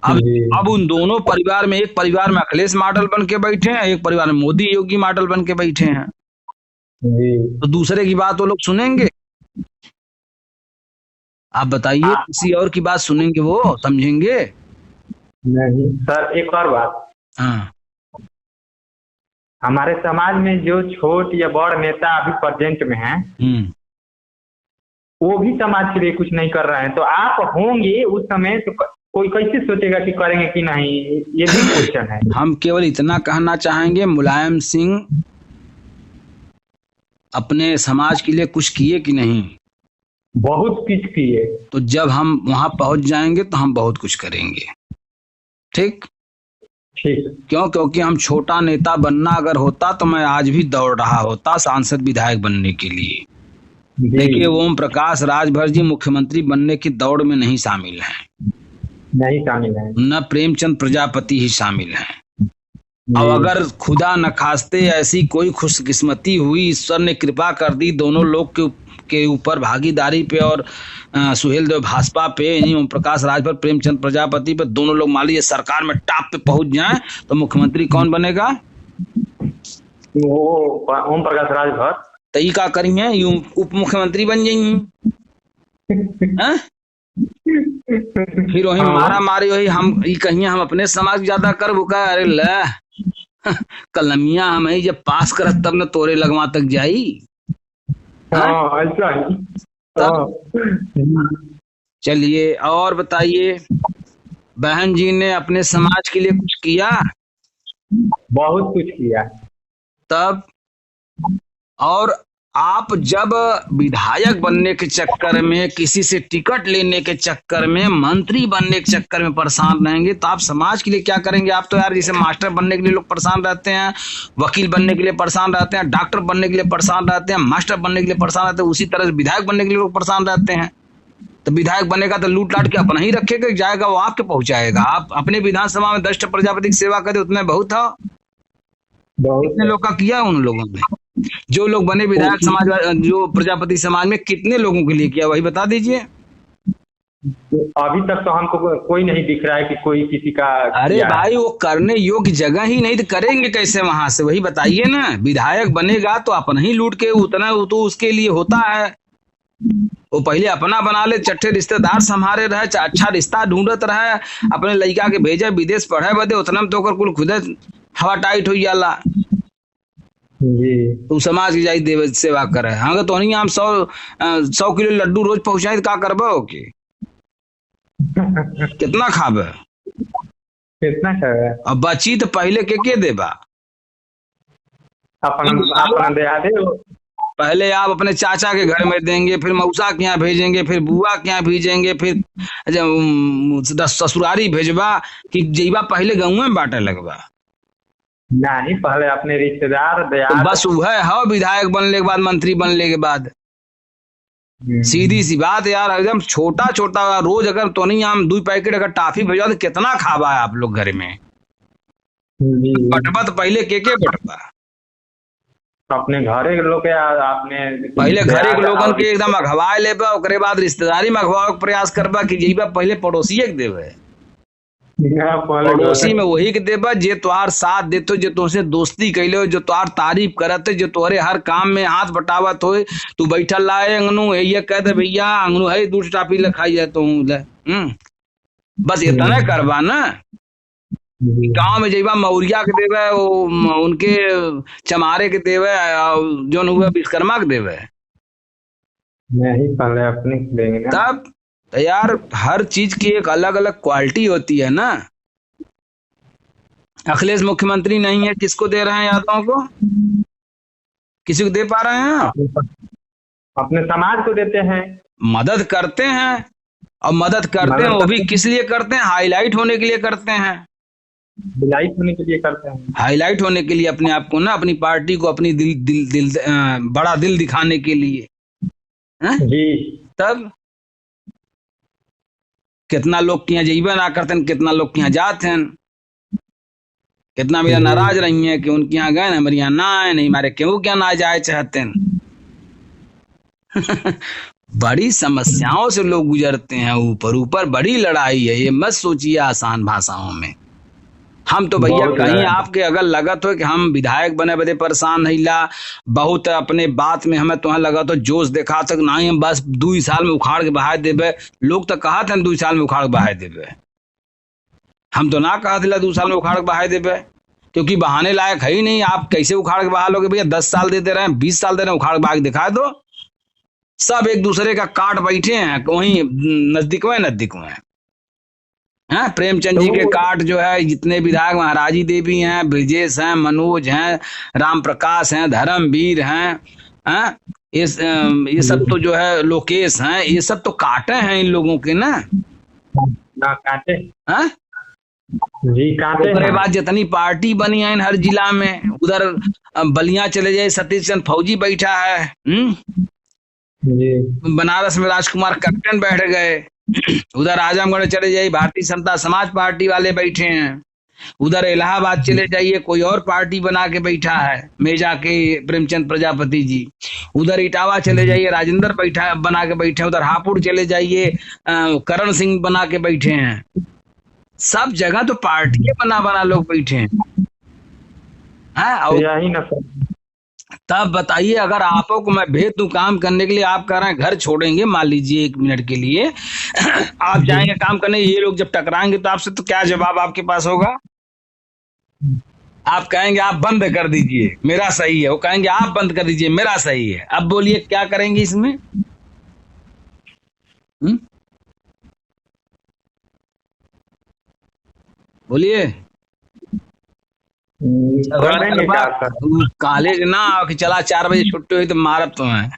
अब उन दोनों परिवार में, एक परिवार में अखिलेश मॉडल बन के बैठे हैं, एक परिवार में मोदी योगी मॉडल बन के बैठे हैं। तो दूसरे की बात वो लोग सुनेंगे? आप बताइए, किसी और की बात सुनेंगे वो, समझेंगे? नहीं सर एक और बात, हाँ, हमारे समाज में जो छोट या बड़ नेता अभी प्रेजेंट में हैं, वो भी समाज के लिए कुछ नहीं कर रहे हैं। तो आप होंगे उस समय तो कोई कैसे सोचेगा कि करेंगे कि नहीं, ये भी क्वेश्चन है। हम केवल इतना कहना चाहेंगे, मुलायम सिंह अपने समाज के लिए कुछ किए कि नहीं? बहुत कुछ किए। तो जब हम वहां पहुंच जाएंगे तो हम बहुत कुछ करेंगे, ठीक? क्यों? क्योंकि हम छोटा नेता बनना अगर होता तो मैं आज भी दौड़ रहा होता सांसद विधायक बनने के लिए। देखिए ओम प्रकाश राजभर जी मुख्यमंत्री बनने की दौड़ में नहीं शामिल हैं, नहीं शामिल है, न प्रेमचंद प्रजापति ही शामिल हैं। अब अगर खुदा न खास्ते ऐसी कोई खुशकिस्मती हुई, ईश्वर ने कृपा कर दी दोनों लोग के ऊपर भागीदारी पे, और सुहेल देव भाजपा पे, ओम प्रकाश राजभर प्रेमचंद प्रजापति पे, दोनों लोग मान लीजिए सरकार में टॉप पे पहुंच जाएं, तो मुख्यमंत्री कौन बनेगा? वो ओम प्रकाश राजभर। तई का करिए, उप मुख्यमंत्री बन जाइए। फिर वही मारा मारी, वही हम कहिए हम अपने समाज ज्यादा कर बुका। अरे ल कलमिया हम ही जब पास करत तब न तोरे लगवा तक जाई। चलिए और बताइए, बहन जी ने अपने समाज के लिए कुछ किया? बहुत कुछ किया। तब और आप जब विधायक बनने के चक्कर में, किसी से टिकट लेने के चक्कर में, मंत्री बनने के चक्कर में परेशान रहेंगे, तो आप समाज के लिए क्या करेंगे? आप तो यार जैसे मास्टर बनने के लिए लोग परेशान रहते हैं, वकील बनने के लिए परेशान रहते हैं, डॉक्टर बनने के लिए परेशान रहते हैं, मास्टर बनने के लिए परेशान रहते हैं, उसी तरह से विधायक बनने के लिए लोग परेशान रहते हैं। तो विधायक बनेगा तो लूट लाट के अपना ही रखेगा, जाएगा वो आपके पहुंचाएगा। आप अपने विधानसभा में 10 प्रजापति की सेवा करें, उतना बहुत था। कितने लोग का किया उन लोगों ने? जो लोग बने विधायक समाज, जो प्रजापति समाज में, कितने लोगों के लिए किया, वही बता दीजिए। अभी तक तो हमको कोई नहीं दिख रहा है कि कोई किसी का। अरे भाई वो करने योग्य जगह ही नहीं, तो करेंगे कैसे वहां से? वही बताइए ना। विधायक बनेगा तो अपना ही लूट के, उतना तो उसके लिए होता है। वो पहले अपना बना ले, चट्टे रिश्तेदार संभाले रहे, अच्छा रिश्ता ढूंढत रहे, अपने लड़का के भेजे विदेश पढ़े बदे, उतना में तो कुल खुदे हवा टाइट हो जाला। तो समाज की जाई देव सेवा करे। हाँ तो नहीं, हम 100 किलो लड्डू रोज पहुंचाए तो का करबो के? कितना खाबे? कितना खाबे? अब बची तो पहले के देबा? अपना दे दे। पहले आप अपने चाचा के घर में देंगे, फिर मऊसा के यहाँ भेजेंगे, फिर बुआ के यहाँ भेजेंगे, फिर ससुरारी भेजबा कि जइबा पहले गाँव में बांटे लगवा। नहीं, पहले अपने रिश्तेदार तो दयाद। बस वह है विधायक बनने के बाद, मंत्री बनने के बाद। सीधी सी बात यार, एकदम छोटा छोटा। रोज अगर तो नहीं हम 2 पैकेट अगर टाफी भेजा तो कितना खावा है आप लोग घर में? बटवा तो पहले के बटवा अपने घरे के लोग आपने पहले घरे के लोगन के एकदम अघवाए लेबा, ओकरे बाद रिश्तेदारी में अघवाए के प्रयास करबा कि जइबा पहले पड़ोसिए के देवे। पड़ोसी में वही के देबा जे तोहार साथ देते, जो तुमसे दोस्ती कैले हो, जो तोहार तारीफ करते, जो तोहरे हर काम में हाथ बटावत हो। तू बैठल लाए अंगनू ये कह दे भैया अंगनू है 2 टापी लखाई जाए तो बस इतना करबा ना। गांव में जइबा मौरिया के देवे, उनके चमारे के देवे, जो हुआ विश्वकर्मा के देवे। नहीं, पहले अपने देंगे ना। तब यार हर चीज की एक अलग अलग क्वालिटी होती है ना। अखिलेश मुख्यमंत्री नहीं है, किसको दे रहे हैं? यादवों को? किसी को दे पा रहे हैं? अपने समाज को देते हैं, मदद करते हैं। और मदद करते हैं वो भी किस लिए करते हैं? हाईलाइट होने के लिए करते हैं। हाईलाइट होने के लिए करते हैं, हाईलाइट होने के लिए, अपने आप को ना, अपनी पार्टी को, अपनी दिल बड़ा दिल दिखाने के लिए जी। तब कितना लोग के यहाँ जइबे ना करते हैं, कितना लोग के यहाँ जाते हैं, कितना मेरा नाराज रही है कि उनके यहाँ गए ना, हमारे यहाँ ना आए, नहीं हमारे क्यों क्या ना जाए चाहते हैं। बड़ी समस्याओं से लोग गुजरते हैं, ऊपर ऊपर बड़ी लड़ाई है। ये मत सोचिए आसान भाषाओं में। हम तो भैया कहीं आपके अगर लगत हो कि हम विधायक बने बदे परेशान नहीं ला, बहुत अपने बात में हमें तुह लगा तो जोश दिखा तक नहीं, हम बस 2 साल में उखाड़ के बहा देवे। लोग तो कहा थे 2 साल में उखाड़ के बहा देवे, हम तो ना कहा था 2 साल में उखाड़ के बहा देवे, क्योंकि बहाने लायक है ही नहीं। आप कैसे उखाड़ के बहा लोगे भैया? 10 साल दे रहे हैं, 20 साल दे रहे हैं, उखाड़ के बहा के दिखा दो। सब एक दूसरे का काट बैठे हैं, वहीं नजदीक में प्रेमचंद जी के काट जो है, जितने विधायक, महाराजी देवी हैं, ब्रिजेश हैं, मनोज हैं, राम प्रकाश हैं, धर्मवीर हैं, ये सब तो जो है लोकेश हैं, ये सब तो काटे हैं इन लोगों के ना काटे हैं जी, काटे। उसके बाद जितनी पार्टी बनी है हर जिला में, उधर बलिया चले जाए सतीश चंद्र फौजी बैठा है, बनारस में राजकुमार कैप्टन बैठ गए, उधर आजमगढ़ चले जाइए भारतीय जनता समाज पार्टी वाले बैठे हैं, उधर इलाहाबाद चले जाइए कोई और पार्टी बना के बैठा है, मेजा के प्रेमचंद प्रजापति जी, उधर इटावा चले जाइए राजेंद्र बैठा बना के बैठे, उधर हापुड़ चले जाइए करण सिंह बना के बैठे हैं। सब जगह तो पार्टी बना लोग बैठे हैं। यही ना सर। तब बताइए, अगर आपको को मैं भेज दूं काम करने के लिए, आप कह रहे हैं घर छोड़ेंगे, मान लीजिए 1 मिनट के लिए आप जाएंगे काम करने, ये लोग जब टकराएंगे तो आपसे तो क्या जवाब आपके पास होगा? आप कहेंगे आप बंद कर दीजिए मेरा सही है, वो कहेंगे आप बंद कर दीजिए मेरा सही है। अब बोलिए क्या करेंगे इसमें? बोलिए। कॉलेज ना कि चला 4 बजे छुट्टी हुई तो मारब तो है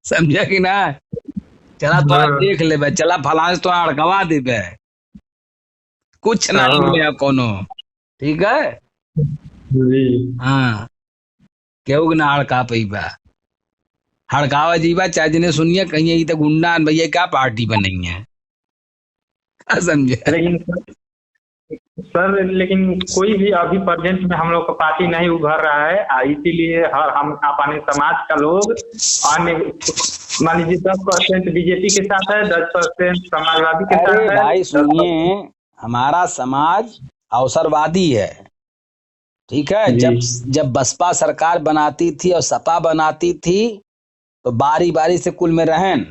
समझा कि ना? चला तो देख ले, चला फलाने तो अड़कवा दे, कुछ ना मिले कोनो, ठीक है? हाँ, क्यों ना हड़का पैबा, हड़कावा जीवा चाहे जिन्हें सुनिए कहीं तो गुंडा भैया क्या पार्टी बनी है, समझे? लेकिन सर, लेकिन कोई भी अभी प्रेजेंट में हम लोग का पार्टी नहीं उभर रहा है, इसीलिए हम अपने समाज का लोग अन्य मान लीजिए 10% बीजेपी के साथ है, 10% समाजवादी के साथ है। भाई सुनिए, हमारा समाज अवसरवादी है, ठीक है? जब बसपा सरकार बनाती थी और सपा बनाती थी तो बारी बारी से कुल में रहन,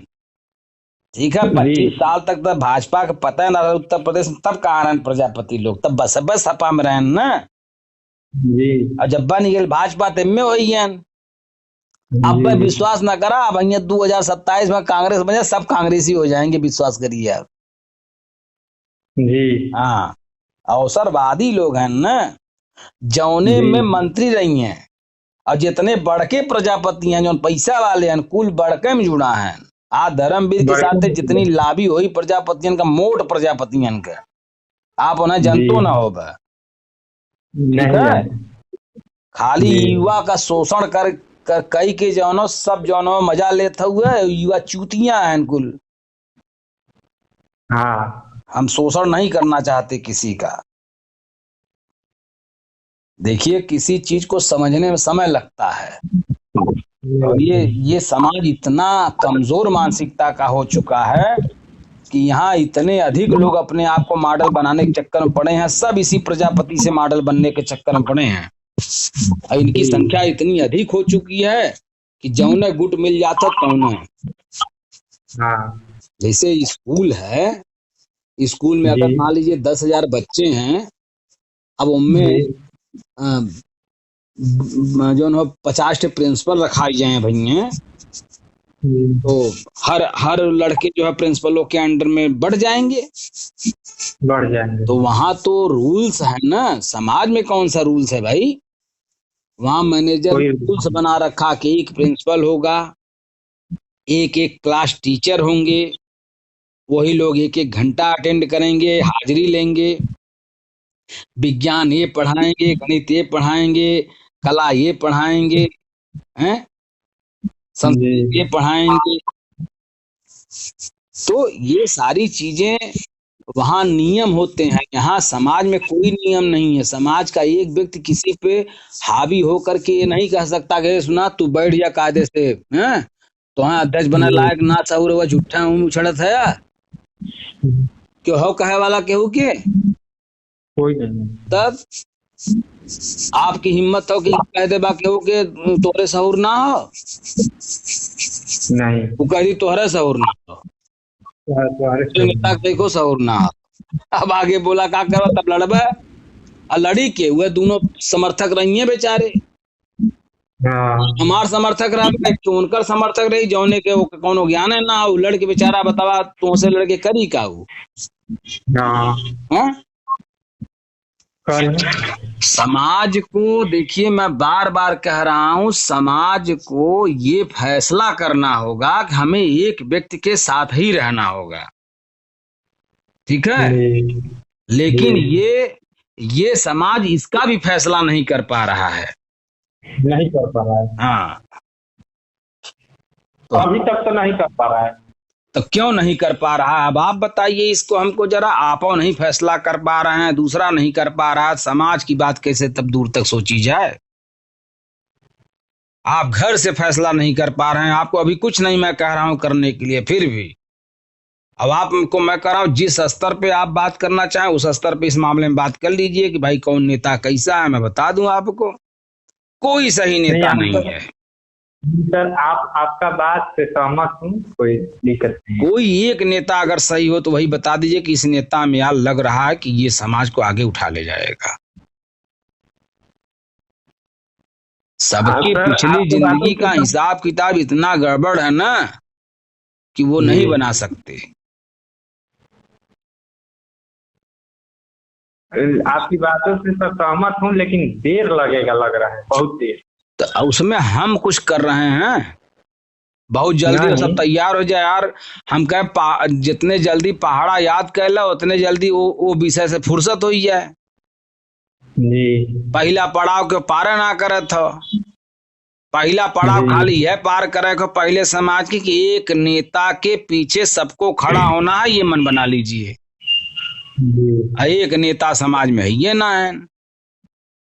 ठीक है? 25 साल तक तो भाजपा का पता है ना उत्तर प्रदेश में, तब कहाँ रहन प्रजापति लोग, तब बस सपा में रहन ना जी। और जब बन गए भाजपा तब में हो, अब मैं विश्वास ना करा, अब 2027 में कांग्रेस बने, सब कांग्रेसी हो जाएंगे, विश्वास करिए आप जी। हाँ, अवसरवादी लोग हैं ना, जौने में मंत्री रही हैं, और जितने बड़के प्रजापति हैं जो पैसा वाले हैं कुल बड़के में जुड़ा है आ धर्मवीर के साथ जितनी लाभी हुई प्रजापतियन का मोट प्रजापतियन के आप उन्हें जनतो ना हो ठीक है। खाली युवा का शोषण कर कई के जौनो सब जौनो मजा लेते हुए युवा चूतियां हैं कुल। हाँ हम शोषण नहीं करना चाहते किसी का। देखिए किसी चीज को समझने में समय लगता है और ये समाज इतना कमजोर मानसिकता का हो चुका है कि यहाँ इतने अधिक लोग अपने आप को मॉडल बनाने के चक्कर में पड़े हैं। सब इसी प्रजापति से मॉडल बनने के चक्कर में पड़े हैं और इनकी संख्या इतनी अधिक हो चुकी है कि जौने गुट मिल जाता तौने। जैसे स्कूल है, स्कूल में अगर मान लीजिए 10,000 बच्चे हैं, अब उनमें जो 50 प्रिंसिपल रखाई जाए भैया तो हर लड़के जो है प्रिंसिपलों के अंडर में बढ़ जाएंगे। तो वहां तो रूल्स है ना, समाज में कौन सा रूल्स है भाई? वहां मैनेजर रूल्स बना रखा कि एक प्रिंसिपल होगा, एक क्लास टीचर होंगे, वही लोग 1 घंटा अटेंड करेंगे, हाजिरी लेंगे, विज्ञान ये पढ़ाएंगे, गणित ये पढ़ाएंगे, कला ये पढ़ाएंगे, हैं संस्कृत ये पढ़ाएंगे। तो ये सारी चीजें वहां नियम होते हैं। यहाँ समाज में कोई नियम नहीं है। समाज का एक व्यक्ति किसी पे हावी होकर के ये नहीं कह सकता कि सुना तू बैठ जा कायदे से, हैं तो हाँ अध्यक्ष बने लायक ना सहूर हुआ झूठा हूँ उछड़त है क्यों हो कहे वाला केहू के कोई नहीं। तब आपकी हिम्मत हो कि कह दे बा केहू के तोहरे सहूर ना हो, नहीं वो कह दी तोहरे सहूर ना हो, नेता देखो सहूर ना हो। अब आगे बोला का करो तब लड़बे और लड़ी के हुए दोनों समर्थक रही है बेचारे। हमार समर्थक रहे तो उनकर समर्थक रही जौने के वो कोनो ज्ञान है ना हो लड़के बेचारा बतावा तुमसे लड़के करी का वो समाज को देखिए मैं बार बार कह रहा हूं समाज को ये फैसला करना होगा कि हमें एक व्यक्ति के साथ ही रहना होगा, ठीक है। लेकिन ये समाज इसका भी फैसला नहीं कर पा रहा है, नहीं कर पा रहा है। हाँ तो अभी तक तो नहीं कर पा रहा है। तो क्यों नहीं कर पा रहा? अब आप बताइए इसको हमको जरा। आप नहीं फैसला कर पा रहे हैं, दूसरा नहीं कर पा रहा, समाज की बात कैसे तब दूर तक सोची जाए? आप घर से फैसला नहीं कर पा रहे हैं। आपको अभी कुछ नहीं मैं कह रहा हूं करने के लिए, फिर भी अब आपको मैं कह रहा हूं जिस स्तर पे आप बात करना चाहें उस स्तर पे इस मामले में बात कर लीजिए कि भाई कौन नेता कैसा है। मैं बता दूं आपको कोई सही नेता नहीं है सर। आपका बात से सहमत हूँ, कोई दिक्कत नहीं। कोई एक नेता अगर सही हो तो वही बता दीजिए कि इस नेता में यार लग रहा है कि ये समाज को आगे उठा ले जाएगा। सबकी पिछली जिंदगी का हिसाब किताब इतना गड़बड़ है ना कि वो नहीं बना सकते। आपकी बातों से सब सहमत हूँ लेकिन देर लगेगा, लग रहा है बहुत देर। तो उसमें हम कुछ कर रहे हैं, बहुत जल्दी सब तैयार हो जाए यार। हम कहे जितने जल्दी पहाड़ा याद कर लो उतने जल्दी वो विषय से फुर्सत हो जाए। पहला पड़ाव के पार ना करे तो पहला पड़ाव खाली है पार करे को पहले समाज की कि एक नेता के पीछे सबको खड़ा होना है, ये मन बना लीजिए। एक नेता समाज में है ये ना है,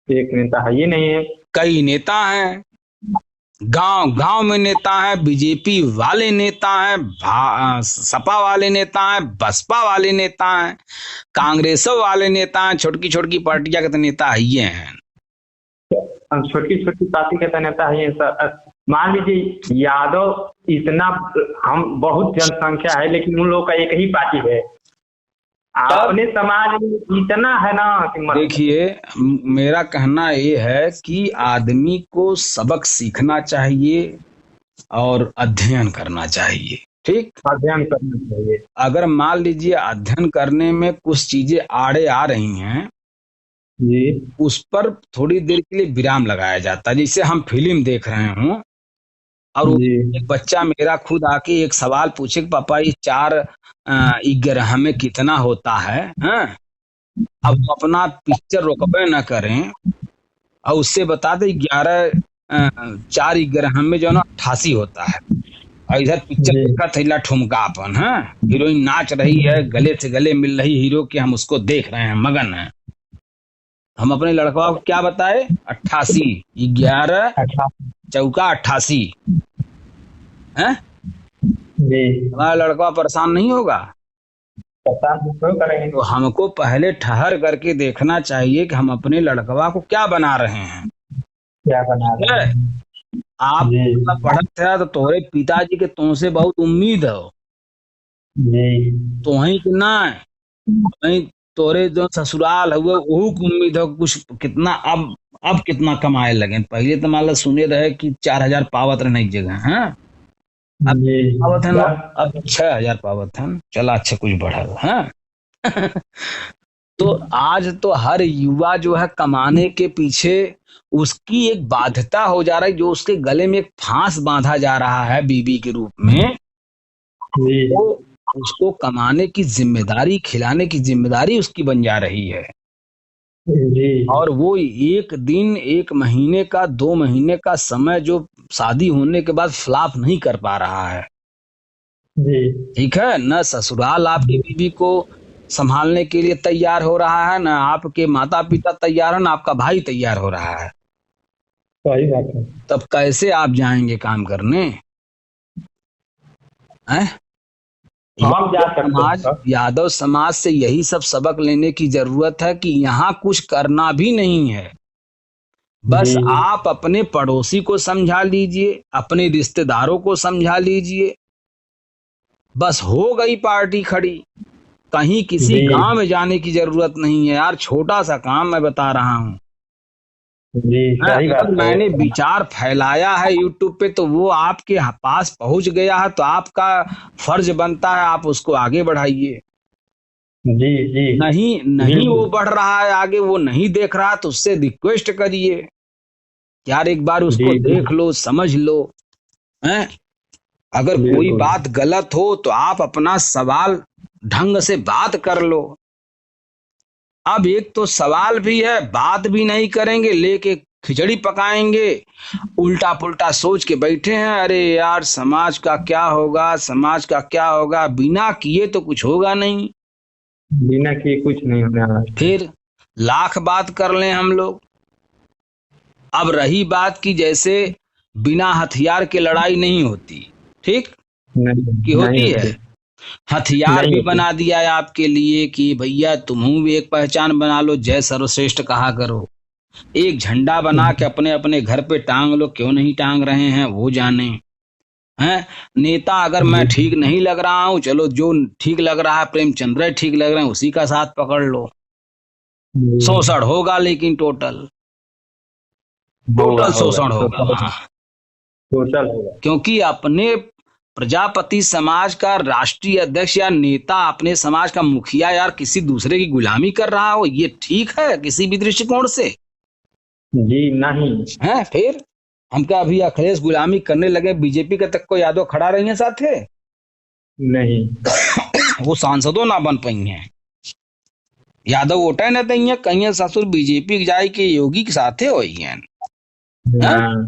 एक नेता है ये नहीं है, कई नेता हैं। गांव गांव में नेता है, बीजेपी वाले नेता हैं, सपा वाले नेता हैं, बसपा वाले नेता हैं, कांग्रेस वाले नेता हैं, छोटकी छोटकी पार्टियां के तो नेता ही हैं। छोटी छोटी पार्टी के तो नेता ही हैं। मान लीजिए यादव इतना हम बहुत जनसंख्या है लेकिन उन लोगों का एक ही पार्टी है। अपने समाज में इतना है ना कि देखिए मेरा कहना ये है कि आदमी को सबक सीखना चाहिए और अध्ययन करना चाहिए, ठीक। अध्ययन करना चाहिए। अगर मान लीजिए अध्ययन करने में कुछ चीजें आड़े आ रही हैं जी उस पर थोड़ी देर के लिए विराम लगाया जाता है, जैसे हम फिल्म देख रहे हों और वो जी एक बच्चा मेरा खुद आके एक सवाल पूछे कि पापा ये 4 ग्रह में कितना होता है, हाँ? अब वो अपना पिक्चर रोकबे न करें और उससे बता दे 4 ग्रह में जो है ना 88 होता है, और इधर पिक्चर जी देखा थैला ठुमका अपन, हाँ? हीरोइन नाच रही है, गले से गले मिल रही हीरो के, हम उसको देख रहे हैं, मगन है। हम अपने लड़का को क्या बताए? 88, 11 अच्छा चौका 88 है। जी हमारा लड़का परेशान नहीं होगा? पता क्यों करेंगे। तो हमको पहले ठहर करके देखना चाहिए कि हम अपने लड़कवा को क्या बना रहे हैं। क्या बना ठीक रहे है, हैं। आप जी पढ़त है तो तोहरे पिताजी के तुमसे बहुत उम्मीद हो, जी तो वहीं कि ना वहीं तोरे जो ससुराल हुए वहू की उम्मीद हो कि कुछ कितना अब कितना कमाए लगे। पहले तो मान लो सुने रहे कि 4,000 पावत रहे एक जगह, हाँ? अब जी पावत है ना, बस अब 6,000 पावत है। चला अच्छा कुछ बढ़ल, हाँ? तो आज तो हर युवा जो है कमाने के पीछे उसकी एक बाध्यता हो जा रहा है, जो उसके गले में एक फांस बांधा जा रहा है बीबी के रूप में। जी वो उसको कमाने की जिम्मेदारी, खिलाने की जिम्मेदारी उसकी बन जा रही है, जी और वो एक दिन, एक महीने का, 2 महीने का समय जो शादी होने के बाद फ्लॉप नहीं कर पा रहा है। जी ठीक है, न ससुराल आपकी बीवी को संभालने के लिए तैयार हो रहा है, न आपके माता पिता तैयार है, न आपका भाई तैयार हो रहा है। सही बात है। तब कैसे आप जाएंगे काम करने, हैं? हम जा यादव सकते हैं समाज, सर। यादव समाज से यही सब सबक लेने की जरूरत है कि यहाँ कुछ करना भी नहीं है। जी बस आप अपने पड़ोसी को समझा लीजिए, अपने रिश्तेदारों को समझा लीजिए, बस हो गई पार्टी खड़ी। कहीं किसी जी गांव में जाने की जरूरत नहीं है यार, छोटा सा काम मैं बता रहा हूँ। जी सही अगर बात है। मैंने विचार फैलाया है यूट्यूब पे तो वो आपके पास पहुंच गया है, तो आपका फर्ज बनता है आप उसको आगे बढ़ाइए। जी जी नहीं नहीं वो बिल्कुल। बढ़ रहा है आगे, वो नहीं देख रहा, तो उससे रिक्वेस्ट करिए यार एक बार जी उसको जी देख लो, समझ लो, हैं? अगर कोई बिल्कुल। बात गलत हो तो आप अपना सवाल ढंग से बात कर लो। अब एक तो सवाल भी है, बात भी नहीं करेंगे, लेके खिचड़ी पकाएंगे, उल्टा पुल्टा सोच के बैठे हैं, अरे यार समाज का क्या होगा, समाज का क्या होगा, बिना किए तो कुछ होगा नहीं। बिना किए कुछ नहीं होने वाला है। फिर लाख बात कर लें हम लोग। अब रही बात की जैसे बिना हथियार के लड़ाई नहीं होती, ठीक? नहीं कि नहीं होती है? होती। हथियार नहीं भी होती। बना दिया है आपके लिए कि भैया तुम भी एक पहचान बना लो, जय सर्वश्रेष्ठ कहा करो। एक झंडा बना के अपने अपने घर पे टांग लो, क्यों नहीं टांग रहे हैं वो जाने, हैं? नेता अगर मैं जी ठीक नहीं लग रहा हूं, चलो जो ठीक लग रहा है, प्रेमचंद्र ठीक लग रहे हैं, उसी का साथ पकड़ लो। जी शोषण होगा लेकिन टोटल होगा टोटल होगा शोषण होगा टोटल। वहां। टोटल होगा। क्योंकि अपने प्रजापति समाज का राष्ट्रीय अध्यक्ष या नेता अपने समाज का मुखिया यार किसी दूसरे की गुलामी कर रहा हो, ये ठीक है किसी भी दृष्टिकोण से? जी नहीं। हैं? फिर हम क्या अभी अखिलेश गुलामी करने लगे, बीजेपी का तक को यादव खड़ा रही है साथे? नहीं। वो सांसदों ना बन पाई हैं, यादव वोटे न दई हैं, कहीं ससुर बीजेपी के जाए के योगी के साथे हो हैं। हैं? हाँ।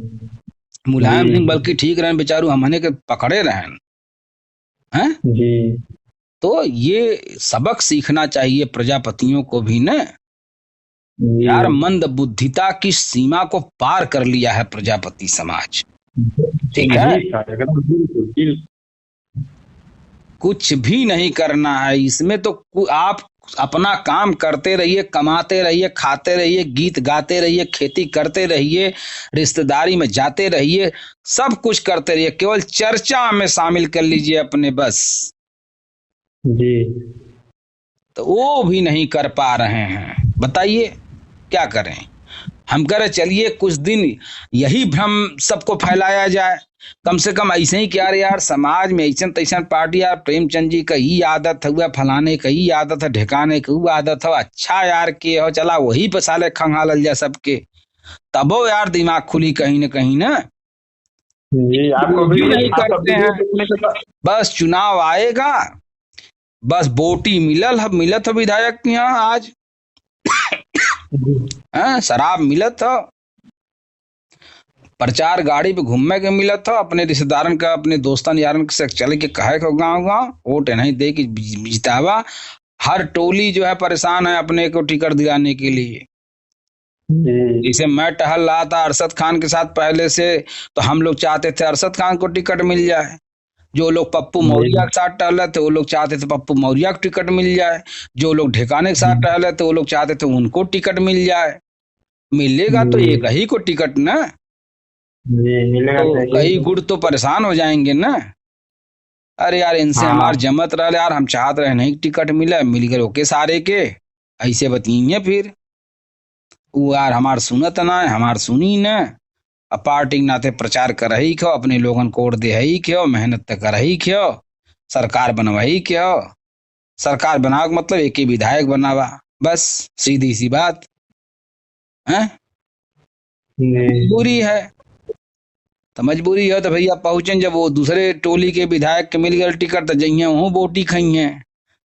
मुलायम सिंह जी बल्कि ठीक रहे बेचारू, हमने के पकड़े रहन, हैं? जी तो ये सबक सीखना चाहिए प्रजापतियों को भी न जी यार, मंद बुद्धिता की सीमा को पार कर लिया है प्रजापति समाज। ठीक है, जी सर एकदम बिल्कुल बिल्कुल। कुछ भी नहीं करना है इसमें, तो आप अपना काम करते रहिए, कमाते रहिए, खाते रहिए, गीत गाते रहिए, खेती करते रहिए, रिश्तेदारी में जाते रहिए, सब कुछ करते रहिए, केवल चर्चा में शामिल कर लीजिए अपने बस। जी तो वो भी नहीं कर पा रहे हैं, बताइए क्या करें? हम कह रहे चलिए कुछ दिन यही भ्रम सबको फैलाया जाए, कम से कम ऐसे ही क्या रे यार, समाज में ऐसा तैसा पार्टी यार, प्रेमचंद जी का ही आदत हुआ, फलाने का ही आदत है, ढिकाने की आदत है, अच्छा यार के हो चला वही पे साले खंगालल जा सबके, तबो यार दिमाग खुली कहीं न कहीं ना। जी आपको भी वीडियो नहीं आपका करते वीडियो हैं, देखने के बाद बस चुनाव आएगा, बस बोटी मिलत है विधायक के यहाँ आज, शराब मिलत है, प्रचार गाड़ी पे घूमने के मिलत था, अपने रिश्तेदारन का अपने दोस्तन यारन से चल के कहे को गाँव गाँव वोट नहीं दे के जितावा। हर टोली जो है परेशान है अपने को टिकट दिलाने के लिए। जैसे मैं टहल रहा था अरशद खान के साथ पहले से, तो हम लोग चाहते थे अरशद खान को टिकट मिल जाए, जो लोग पप्पू मौर्य के साथ टहल रहे थे वो लोग चाहते थे पप्पू मौर्य को टिकट मिल जाए, जो लोग ढिकाने के साथ टहल रहे थे वो लोग चाहते थे उनको टिकट मिल जाए। मिलेगा तो एक ही को टिकट ना, मिलेगा तो तो कई गुट तो परेशान हो जाएंगे ना। अरे यार इनसे हमार जमत रहा यार, हम चाहते रहे नहीं टिकट मिला, मिल गए ओके सारे के, ऐसे बताइए फिर वो यार हमार सुनत ना है, हमार सुनी न, अब पार्टी नाते प्रचार कर ही क्यों, अपने लोगन को वोट दे ही क्यों, मेहनत तो कर ही क्यों, सरकार बनवाई क्यों, सरकार बनाओ मतलब एक ही विधायक बनावा, बस सीधी सी बात है। मजबूरी है, तो मजबूरी है तो भैया पहुंचे, जब वो दूसरे टोली के विधायक के मिल गए टिकट तो जइए हूँ बोटी खाइए,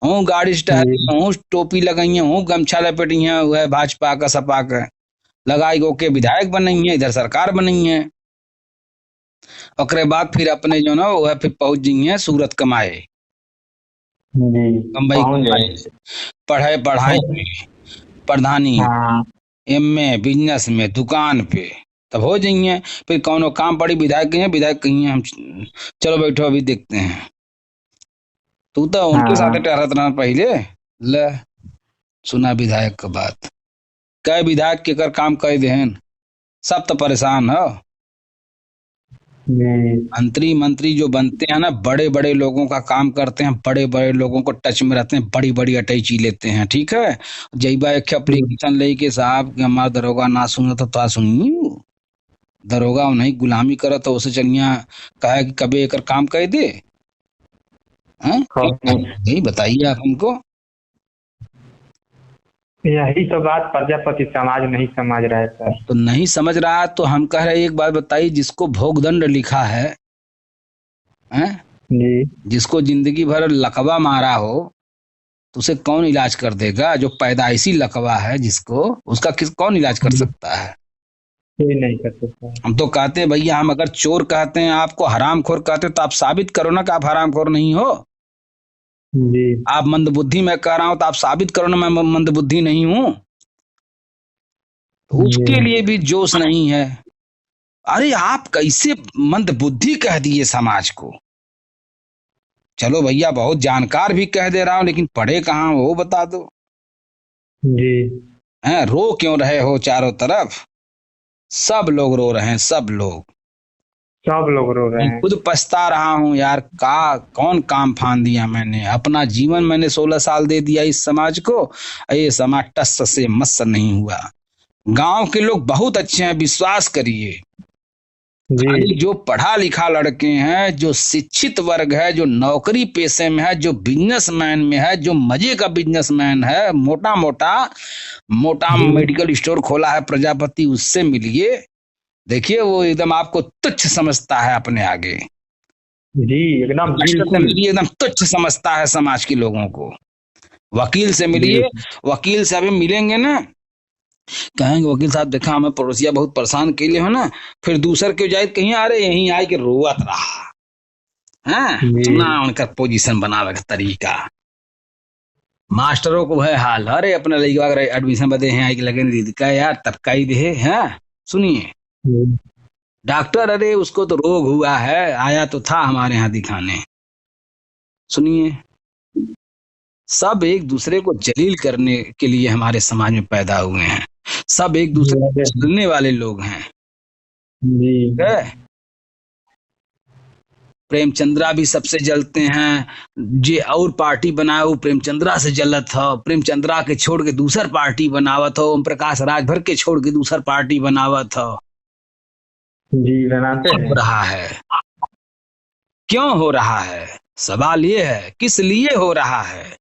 हूँ गाड़ी स्टाइल, हूँ टोपी लगाइए, हूँ गमछा लपेटिए, वह भाजपा का सपा का लगाई गो के विधायक बनइए, इधर सरकार बनइए, ओकरे बाद फिर अपने जो ना वह फिर पहुंच जाइए सूरत कमाए, बम्बई कमाए, पढ़े पढ़ाई प्रधानी, एमए बिजनेस में दुकान पे, तब हो जाइए। फिर कौन काम पड़ी विधायक कहिए, विधायक कहिए हम चलो बैठो अभी देखते हैं, तू तो उनके साथ टहरत रहा पहले, ले सुना विधायक का बात, कई विधायक के कर काम कर देहन, सब तो परेशान हो। मंत्री जो बनते हैं ना बड़े बड़े लोगों का काम करते हैं, बड़े बड़े लोगों को टच में रहते हैं, बड़ी बड़ी अटैची लेते हैं, ठीक है। जैबा एक एप्लीकेशन ले के साहब कि हमारा दरोगा ना सुना तो सुनिए, दरोगा नहीं गुलामी करा तो उसे चलिया कहा कि कभी एक काम कर दे, यही बताइए आप हमको। यही तो बात प्रजापति समाज नहीं समझ रहा है सर। तो नहीं समझ रहा है तो हम कह रहे एक बात बताइए, जिसको भोगदंड लिखा है, जी जिसको जिंदगी भर लकवा मारा हो तो उसे कौन इलाज कर देगा, जो पैदाइशी लकवा है जिसको, उसका कौन इलाज कर सकता है, कोई नहीं कर सकता। हम तो कहते हैं भैया, हम अगर चोर कहते हैं आपको, हरामखोर कहते हैं तो आप साबित करो ना कि आप हरामखोर नहीं हो। जी आप मंदबुद्धि मैं कह रहा हूं तो आप साबित करो ना मैं मंदबुद्धि नहीं हूं, तो उसके लिए भी जोश नहीं है। अरे आप कैसे मंदबुद्धि कह दिए समाज को, चलो भैया बहुत जानकार भी कह दे रहा हूं, लेकिन पढ़े कहाँ वो बता दो। जी हैं रो क्यों रहे हो चारों तरफ, सब लोग रो रहे हैं, सब लोग रो रहे हैं। खुद पछता रहा हूं यार, कौन काम फान दिया मैंने, अपना जीवन मैंने 16 साल दे दिया इस समाज को, ये समाज टस से मस नहीं हुआ। गांव के लोग बहुत अच्छे हैं, विश्वास करिए, जो पढ़ा लिखा लड़के हैं, जो शिक्षित वर्ग है, जो नौकरी पेशे में है, जो बिजनेसमैन में है, जो मजे का बिजनेसमैन है, मोटा मोटा मेडिकल स्टोर खोला है प्रजापति, उससे मिलिए, देखिए वो एकदम आपको तुच्छ समझता है अपने आगे, जी एकदम तुच्छ समझता है समाज के लोगों को। वकील से मिलिए, वकील से अभी मिलेंगे ना, कहेंगे वकील साहब देखा हमें पड़ोसिया बहुत परेशान के लिए हो ना, फिर दूसर के जाए कहीं अरे यहीं आए के रोवत रहा, ना उनका पोजीशन बनावे का तरीका। मास्टरों को है हाल, अरे अपने लड़का एडमिशन बदे हैं आई के लगे नहीं का यार तब का ही दे हैं, सुनिए डॉक्टर अरे उसको तो रोग हुआ है, आया तो था हमारे यहाँ दिखाने, सुनिए सब एक दूसरे को जलील करने के लिए हमारे समाज में पैदा हुए हैं, सब एक दूसरे को जलने वाले लोग हैं, ठीक है। प्रेमचंद्रा भी सबसे जलते हैं। जे और पार्टी बनाए वो प्रेमचंद्रा से जलत हो, प्रेमचंद्रा के छोड़ के दूसर पार्टी बनावत हो, ओम प्रकाश राजभर के छोड़ के दूसर पार्टी बनावत हो। जी बनाते हो हैं। रहा है, क्यों हो रहा है? सवाल ये है किस लिए हो रहा है?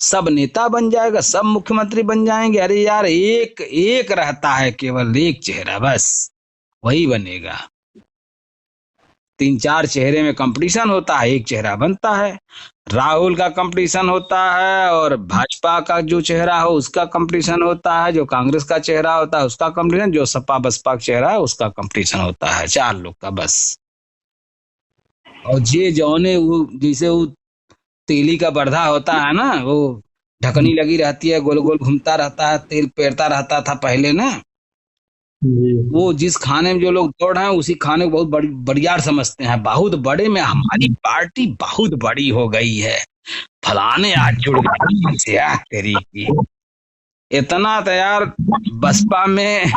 सब नेता बन जाएगा, सब मुख्यमंत्री बन जाएंगे? अरे यार, एक एक रहता है, केवल एक चेहरा, बस वही बनेगा। 3-4 चेहरे में कंपटीशन होता है, एक चेहरा बनता है। राहुल का कंपटीशन होता है, और भाजपा का जो चेहरा हो उसका कंपटीशन होता है, जो कांग्रेस का चेहरा होता है उसका कंपटीशन, जो सपा बसपा का चेहरा है उसका कंपटीशन होता है। 4 लोग का बस। और जे जौने वो जैसे वो तेली का बर्धा होता है ना, वो ढकनी लगी रहती है, गोल गोल घूमता रहता है, तेल पेरता रहता था पहले ना। वो जिस खाने में जो लोग दौड़ रहे हैं उसी खाने को बहुत बड़ी बढ़िया समझते हैं। बहुत बड़े में हमारी पार्टी बहुत बड़ी हो गई है, फलाने आज जुड़ गई से तेरी की। इतना तो यार बसपा में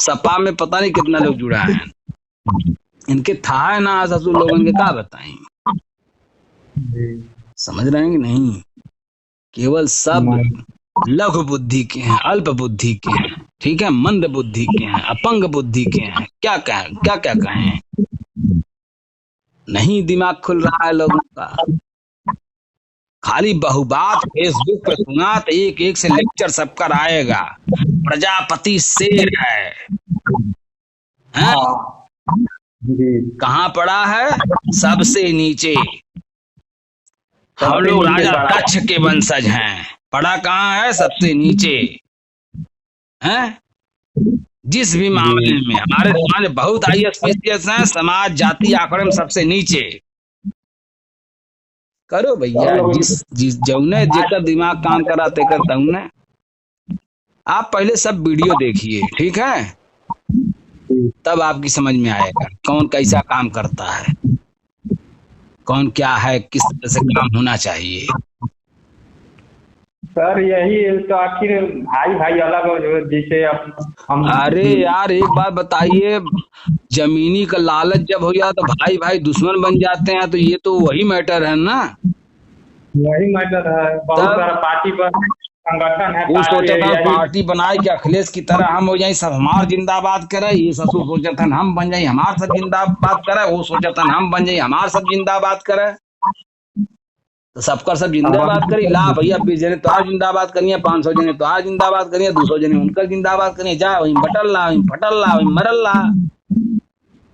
सपा में पता नहीं कितना लोग जुड़ा है। इनके था है ना ससुर लोगों के, क्या बताएं। समझ रहे हैं कि नहीं? केवल सब लघु बुद्धि के हैं, अल्प बुद्धि के हैं, ठीक है, मंद बुद्धि के हैं, अपंग बुद्धि के हैं। क्या कहें, क्या क्या कहें? नहीं दिमाग खुल रहा है लोगों का। खाली बहुबात फेसबुक पे सुना तो एक एक से लेक्चर सबका आएगा। प्रजापति शेर है, हैं? कहाँ पड़ा है? सबसे नीचे। हम लोग राजा दक्ष के वंशज हैं, पड़ा कहाँ है? सबसे नीचे हैं। जिस भी मामले में हमारे समाज में बहुत IAS हैं, समाज जाति आंकड़े में सबसे नीचे। करो भैया, जिस जौने जेकर दिमाग काम करा तेकर तौने। आप पहले सब वीडियो देखिए, ठीक है, तब आपकी समझ में आएगा कौन कैसा काम करता है, कौन क्या है, किस तरह से काम होना चाहिए। सर यही तो आखिर भाई भाई अलग हो, जैसे हम। अरे यार एक बात बताइए, जमीनी का लालच जब हो जाए तो भाई भाई दुश्मन बन जाते हैं, तो ये तो वही मैटर है ना। वही मैटर है। बहुत सारा पार्टी पर संगठन है, वो सोचा था पार्टी बनाए कि अखिलेश की तरह हम हो जाए, सब हमार जिंदाबाद करे। ये ससुर सोचा था हम बन जाए हमार सब जिंदाबाद करे, वो सोचा था हम बन जाए हमार सब जिंदाबाद करे। तो सबका सब जिंदाबाद करी ला भैया। 20 जने तो आज जिंदाबाद करिए, 500 जने तो आज जिंदाबाद करिए, 200 जने उनका जिंदाबाद करिए। जा वहीं बटल ला, वहीं फटल ला, वहीं मरल ला।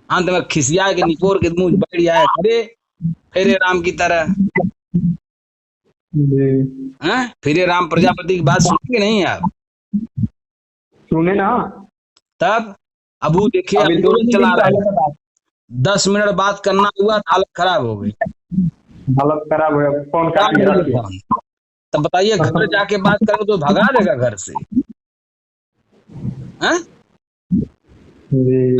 अंत में खिसिया के निपोर के मुंह बैठ जाए, अरे फेरे राम की तरह। फिर राम प्रजापति की बात सुनेंगे नहीं आप? सुने ना। तब अब वो देखिए आंदोलन चला रहा है, 10 मिनट बात करना हुआ तो हालत खराब हो गई। हालत खराब हो गया, फोन काट दिया। तब बताइए घर जाके बात करें तो भगा देगा घर से? हैं?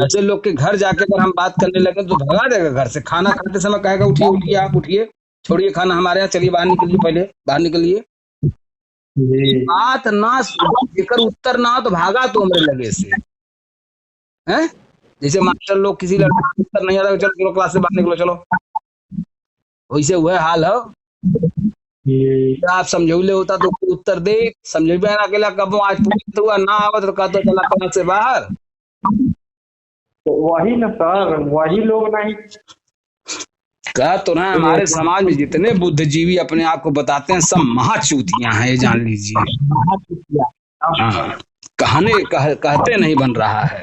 ऐसे लोग के घर जाके अगर हम बात करने लगे तो भगा देगा घर से। खाना खाते समय कहेगा उठिए उठिए, आप उठिए, छोड़िए खाना हमारे यहाँ, चलिए बाहर निकलिए, पहले बाहर निकलिए। बात ना देकर उत्तर ना तो भागा तो हमरे लगे से। हैं? जैसे मास्टर लोग किसी लड़के को उत्तर नहीं आता, चलो चलो क्लास से बाहर निकलो चलो, वैसे वह हाल हो। आप समझौले होता तो उत्तर दे, समझे अकेला कब आज पूछा हुआ ना आवत तो कहता चला क्लास से बाहर। तो वही ना सर, वही लोग नहीं कहा तो ना, हमारे समाज में जितने बुद्धिजीवी अपने आप को बताते हैं सब महाचूतियां हैं, ये जान लीजिए। हाँ, कहते नहीं बन रहा है।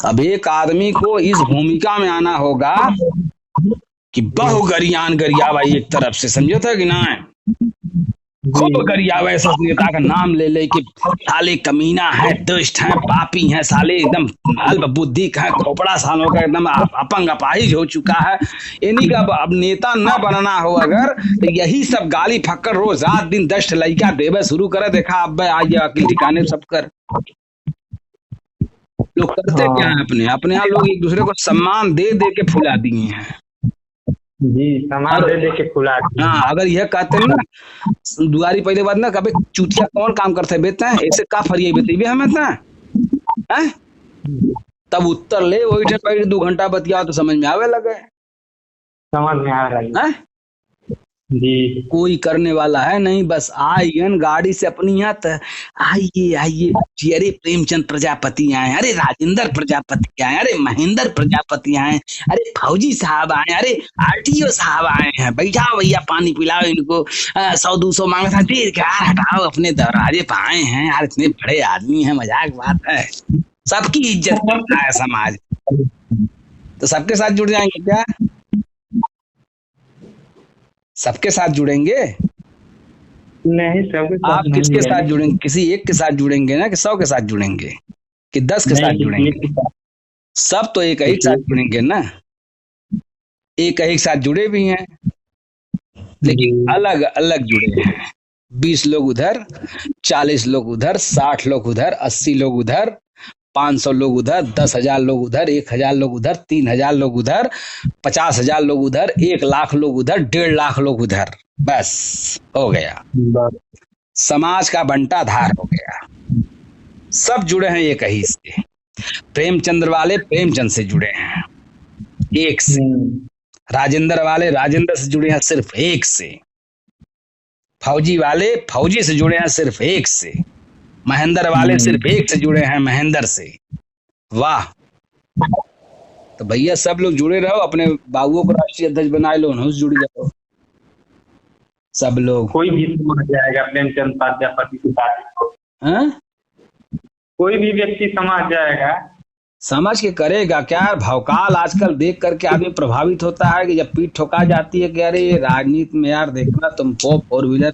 अब एक आदमी को इस भूमिका में आना होगा कि बहु गरियान गरियावा एक तरफ से, समझो था कि ना, खूब गरियावा ऐसा नेता का नाम ले ले कि साले कमीना है, दुष्ट है, पापी है, साले एकदम अल्प बुद्धि का है, खोपड़ा सालों का एकदम अपंग अपाहिज हो चुका है। इन्हीं का अब नेता न बनना हो अगर, तो यही सब गाली फक्कर रोज रात दिन 10 लड़का देवे शुरू करे। देखा अब आज अकिल ठिकाने सब कर लोग करते क्या है, अपने यहाँ लोग एक दूसरे को सम्मान दे दे के फुला दिए हैं। जी, सम्मान दे दे के फुला दिए। हाँ, अगर यह कहते हैं ना दुआरी पहले बात ना, कभी चूतिया कौन काम करते बेटा है, ऐसे का फरिए बेटे हमें था तब उत्तर ले, वही ठन बैठ 2 घंटा बतियाओ तो समझ में आवे लगे। समझ में आ रहा है हैं? जी। कोई करने वाला है नहीं, बस आइए गाड़ी से अपनी यहाँ आइए आइए जी, अरे प्रेमचंद प्रजापति आए, अरे राजेंद्र प्रजापति आए, अरे महेंद्र प्रजापति आए, अरे फौजी साहब आए, अरे आरटीओ साहब आए हैं, बैठाओ भैया पानी पिलाओ इनको, 100-200 मांगे था, दे के यार हटाओ, अपने दरवाजे पे आए हैं यार, इतने बड़े आदमी हैं, मजाक बात है। सबकी इज्जत करता है समाज, तो सबके साथ जुड़ जाएंगे क्या? सबके साथ जुड़ेंगे? नहीं, सबके साथ आप नहीं किसके साथ जुड़ेंगे। जुड़ेंगे? किसी एक के साथ जुड़ेंगे ना, कि 100 के साथ जुड़ेंगे, कि 10 के साथ नहीं, किसी एक जुड़ेंगे? के साथ। सब तो एक ही किसी साथ एक जुड़ेंगे ना। एक ही साथ जुड़े भी हैं, लेकिन जी। अलग अलग जुड़े हैं। 20 लोग उधर, 40 लोग उधर, 60 लोग उधर, 80 लोग उधर, 500 लोग उधर, 10,000 लोग उधर, 1,000 लोग उधर, 3,000 लोग उधर, 50,000 लोग उधर, 1,00,000 लोग उधर, 1,50,000 लोग उधर, बस हो गया, बस। समाज का बंटा धार हो गया। सब जुड़े हैं एक ही से। प्रेमचंद्र वाले प्रेमचंद से जुड़े हैं, एक से। राजेंद्र वाले राजेंद्र से जुड़े हैं सिर्फ एक से। फौजी वाले फौजी से जुड़े हैं सिर्फ एक से। महेंद्र वाले सिर्फ एक से जुड़े हैं, महेंद्र से। वाह! तो भैया सब लोग जुड़े रहो, अपने बाबुओं को राष्ट्रीय अध्यक्ष बनाए लो, उन्होंने जुड़ जाओ सब लोग। कोई भी समझ जाएगा प्रेमचंद प्रजापति की बात को। हैं? कोई भी व्यक्ति समझ जाएगा। समझ के करेगा क्या? भौकाल आजकल देख करके आदमी प्रभावित होता है, कि जब पीठ ठोका जाती है कि अरे ये राजनीति में यार देखना तुम 4 व्हीलर,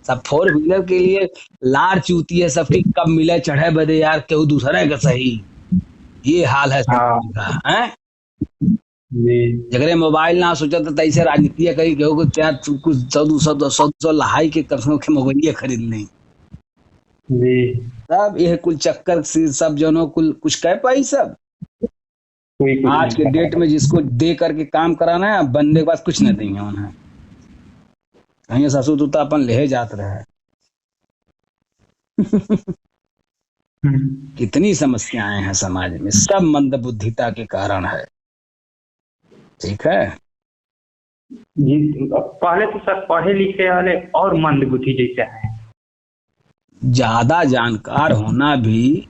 सब 4 व्हीलर के लिए लार चूती है सबकी, कब मिले चढ़े बदे यार, केहू दूसरे का सही, ये हाल है हाँ समाज का। हैं? जी। जगरे मोबाइल ना सोचा तो तैसे राजनीति करी, केहू को क्या कुछ 100-200 लहाई के कसम के मोबाइल खरीद लें। जी। सब यह कुल चक्कर से सब जनों कुल कुछ कह पाई सब। कोई कुछ आज के नहीं। डेट में जिसको दे करके काम कराना है, बनने के बाद कुछ नहीं देंगे उन्हें, कहीं ससुर तो अपन ले जात रहे। कितनी समस्याएं हैं समाज में, सब मंदबुद्धिता के कारण है। ठीक है जी। पहले तो सब पढ़े लिखे वाले और मंदबुद्धि जैसे हैं। ज्यादा जानकार होना भी,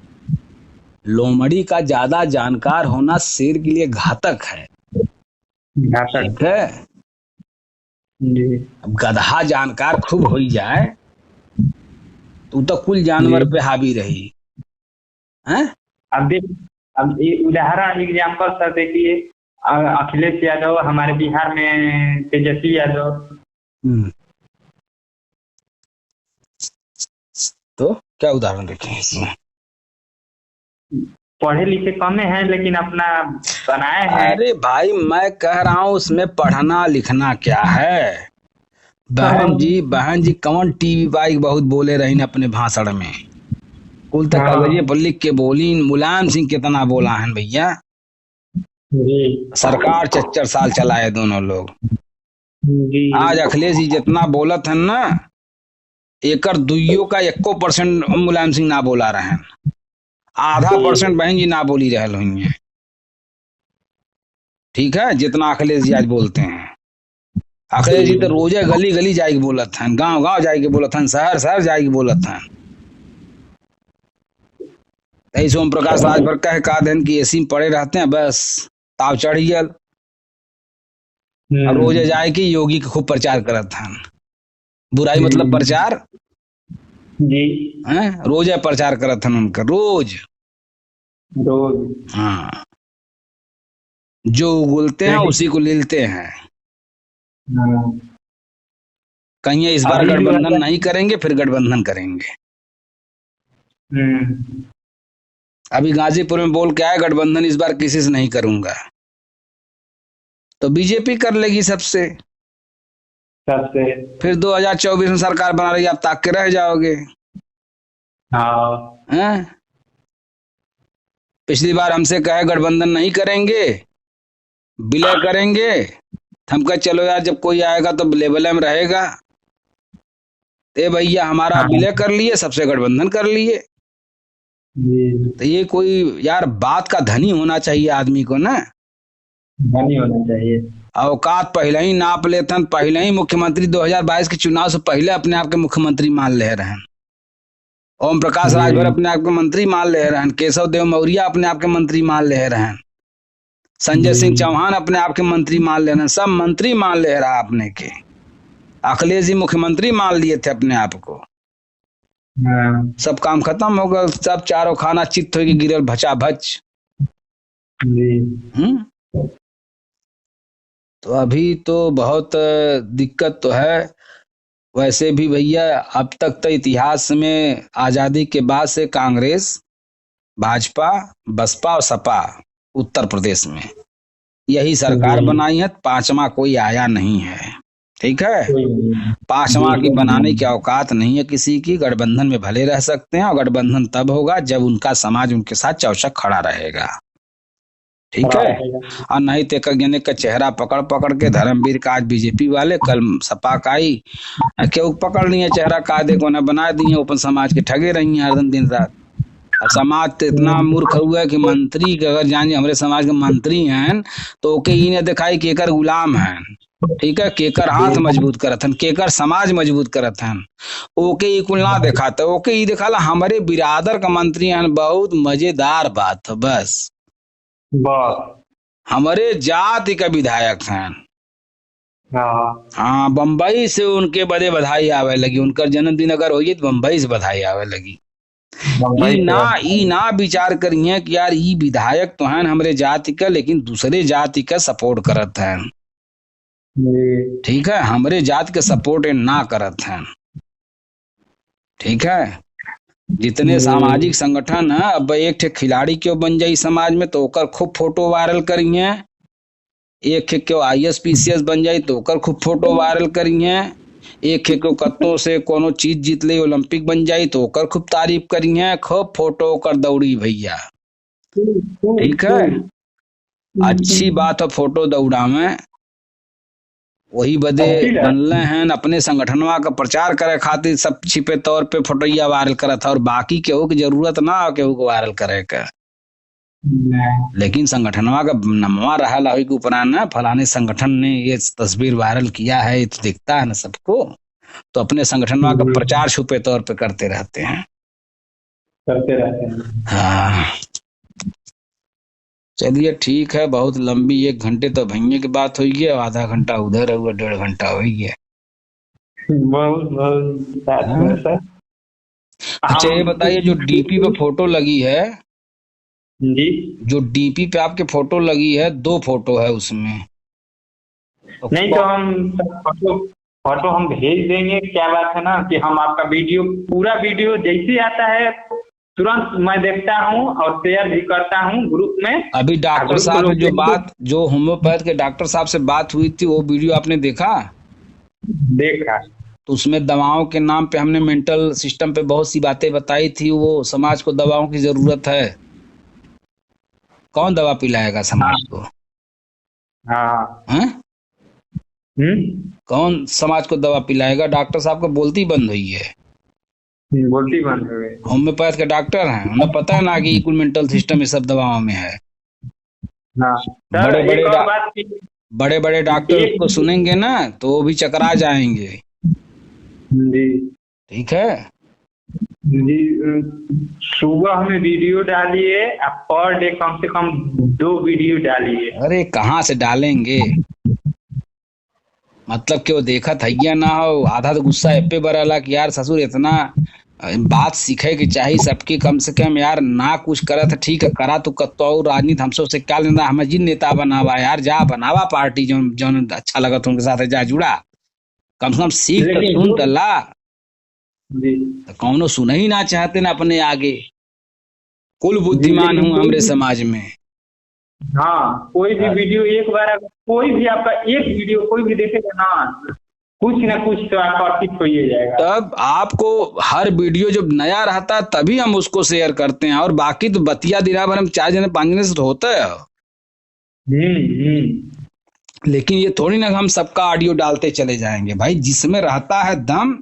लोमड़ी का ज्यादा जानकार होना शेर के लिए घातक है। घातक। ठीक है, जी। अब गधा जानकार खूब हो जाए तो कुल जानवर जी। पे हावी रही। हैं? अब ये उदाहरण एग्जाम्पल सर देखिए, अखिलेश यादव हमारे बिहार में, तेजस्वी यादव। हम्म। तो क्या उदाहरण देखें इसमें? पढ़े लिखे कम हैं लेकिन अपना बनाए हैं। अरे भाई मैं कह रहा हूं उसमें पढ़ना लिखना क्या है? बहन जी कौन टीवी पाई बहुत बोले रही अपने भाषण में, कुल तक कागजे पर लिख के बोली। मुलायम सिंह कितना बोला है भैया, जी। सरकार 4 साल चलाए दोनों लोग। जी। आज अखिलेश जी जितना बोलत है ना, एकर दुइयों का 1% मुलायम सिंह ना बोला रहे, 0.5% बहन जी ना बोली रहे हुई है। ठीक है, जितना अखिलेश जी आज बोलते हैं। अखिलेश जी तो रोजे गली गली जाएगी बोलत हैं, गांव गांव जाएगी बोलत हैं, शहर शहर जाएगी बोलत हैं। तेईस ओम प्रकाश राज भर कह का दिन की एसी में पड़े रहते हैं, बस ताव चढ़ गया। अब रोजे जाए कि योगी का खूब प्रचार करत हैं, बुराई मतलब प्रचार जी। हैं, रोजे प्रचार करत हैं उनका, रोज। रोज। हाँ, जो उगलते हैं उसी को लिलते हैं। कहीं इस बार गठबंधन नहीं करेंगे, फिर गठबंधन करेंगे। अभी गाजीपुर में बोल के आए गठबंधन इस बार किसी से नहीं करूंगा, तो बीजेपी कर लेगी सबसे। फिर 2024 में सरकार बना रही, आप ताक के रह जाओगे। हैं? पिछली बार हमसे कहे गठबंधन नहीं करेंगे, विलय करेंगे, हम कहे चलो यार जब कोई आएगा तो लेवल में रहेगा। ए भैया हमारा विलय कर लिए, सबसे गठबंधन कर लिए। जी, तो ये कोई यार बात का धनी होना चाहिए आदमी को ना। नहीं होना चाहिए। औकात पहले ही नाप लेते हैं, पहले ही मुख्यमंत्री 2022 के चुनाव से पहले अपने आप के मुख्यमंत्री मान ले रहे हैं। ओम प्रकाश राजभर जी, अपने आप के मंत्री मान ले रहे हैं, केशव देव मौर्य अपने आप के मंत्री मान ले रहे हैं, संजय सिंह जी, चौहान अपने आप के मंत्री मान ले रहे हैं, सब मंत्री मान ले रहा है अपने के। अखिलेश जी मुख्यमंत्री मान लिए थे अपने आप को। हाँ, सब काम खत्म हो गया, सब चारों खाना चित्त होके गिरल भचा भच। जी, हम्म। तो अभी तो बहुत दिक्कत तो है। वैसे भी भैया अब तक तो इतिहास में आजादी के बाद से कांग्रेस, भाजपा, बसपा और सपा उत्तर प्रदेश में यही सरकार जी, बनाई है, पांचवा कोई आया नहीं है। ठीक है। कोई नहीं। पांचवा जी, की बनाने की औकात नहीं है किसी की। गठबंधन में भले रह सकते हैं, और गठबंधन तब होगा जब उनका समाज उनके साथ चौचक खड़ा रहेगा। ठीक खड़ा है। रहेगा। और नहीं तो एक जने का चेहरा पकड़ पकड़ के, धर्मवीर का आज बीजेपी वाले, कल सपा का आई, क्यों पकड़ लिए चेहरा का देखो ना बना दिए, ओपन समाज के ठगे रही हैं हर दिन रात। और समाज तो इतना मूर्ख हुआ है कि मंत्री के अगर जान हमारे समाज के मंत्री हैं तो ओके ही ने दिखाई केकर गुलाम हैं। ठीक है। केकर हाथ मजबूत करत हन, केकर समाज मजबूत करत हन, ओके ही कुल ना दिखाता, ओके ही दिखाला हमारे बिरादर का मंत्री हैं। बहुत मजेदार बात है बस। बस। हमारे जाति का विधायक हैं। हाँ, हाँ, बम्बई से उनके बदे बधाई आवे लगी, उनकर जन्मदिन अगर होगी तो बम्बई से बधाई आवे लगी। बम्बई से ई ना विचार करिए कि यार ई विधायक तो हैं हमरे जाति का, लेकिन दूसरे जाति का सपोर्ट करत हैं। जी, ठीक है। हमरे जाति का सपोर्ट ना करत हैं। ठीक है। जितने जी, सामाजिक संगठन है, अब एक ठे खिलाड़ी क्यों बन जाई समाज में तो ओकर खूब फोटो वायरल करिए। एक ठे क्यों ISPCS बन जाई तो ओकर खूब फोटो वायरल करिए। एक ठे क्यों कत्तों से कोनो चीज जीत ले, ओलंपिक बन जाई तो ओकर खूब तारीफ करिए, खूब फोटो ओकर दौड़ी भैया। ठीक है। अच्छी बात है फोटो दौड़ा में, वही बदे अच्छी बात। बनले हैं अपने संगठनवा का प्रचार करे खातिर, सब छिपे तौर पे फोटोया वायरल करत है, और बाकी केहू की जरूरत ना हो केहू को वायरल करे का। लेकिन संगठनवा का नमवा रहा ला कि उपराना फलाने संगठन ने ये तस्वीर वायरल किया है, ये तो दिखता है ना सबको, तो अपने संगठनवा का जी, प्रचार छुपे तौर पे करते रहते हैं। करते रहते हैं। हाँ। चलिए ठीक है, बहुत लंबी 1 घंटे तो भैया की बात हुई है, आधा घंटा उधर हुआ, 1.5 घंटा हो गया। बहुत बहुत बात हाँ? है सर। अच्छा हम ये बताइए, जो डीपी पे फोटो लगी है, जी, जो डीपी पे आपके फोटो लगी है, 2 फोटो है उसमें, तो नहीं तो हम फोटो फोटो हम भेज देंगे। क्या बात है ना कि हम आपका वीडियो, पूरा वीडियो जैसे आता है तुरंत मैं देखता हूँ और शेयर भी करता हूँ ग्रुप में। अभी आप डॉक्टर लोग साहब से लोग जो देखो। बात, जो होम्योपैथ के डॉक्टर साहब से बात हुई थी, वो वीडियो आपने देखा? देखा। तो उसमें दवाओं के नाम पे हमने मेंटल सिस्टम पे बहुत सी बातें बताई थी। वो समाज को दवाओं की जरूरत है, कौन दवा पिलाएगा समाज हाँ, को? हाँ। हैं? हम्म। कौन समाज को दवा पिलाएगा? डॉक्टर साहब को बोलती बंद हुई है। बोलती बंद हो गई। होम्योपैथ के डॉक्टर हैं, उन्हें पता है ना कि इक्वल मेंटल सिस्टम ये सब दवाओं में है। हाँ सर, बड़े एक बड़े और बात की। बड़े बड़े डॉक्टर एक उसको सुनेंगे ना तो वो भी चकरा जाएंगे। जी, ठीक है। जी, सुबह में वीडियो डालिए, आप पर डे कम से कम 2 वीडियो डालिए। अरे कहाँ से डालेंगे, मतलब कि वो देखा थैया ना हो, आधा तो गुस्सा ए पे बरला कि यार ससुर इतना बात सीखे कि चाहिए सबकी, कम से कम यार ना कुछ करा था ठीक है, करा तो कत्तो और राजनीति हमसे से क्या लेना, हमें जिन नेता बनावा यार, जा बनावा पार्टी जो जो अच्छा लगा उनके साथ जा जुड़ा, कम से कम सीख तो लेकिन सुन जो तो ला। जी, तो कौनो सुन ही ना चाहते ना अपने आगे। कुल जी, बुद्धिमान लेकिन हूँ कोई हमरे भी, समाज में। हाँ, कोई भी वीडियो एक बार अगर कोई भी आपका एक वीडियो कोई भी देखेगा ना कुछ तो आकर्षित हो ही जाएगा। तब आपको हर वीडियो जब नया रहता है तभी हम उसको शेयर करते हैं, और बाकी तो बतिया दिन भर हम 4 जने 5 जने से तो होता है। हम्म। लेकिन ये थोड़ी ना हम सबका ऑडियो डालते चले जाएंगे भाई, जिसमें रहता है दम,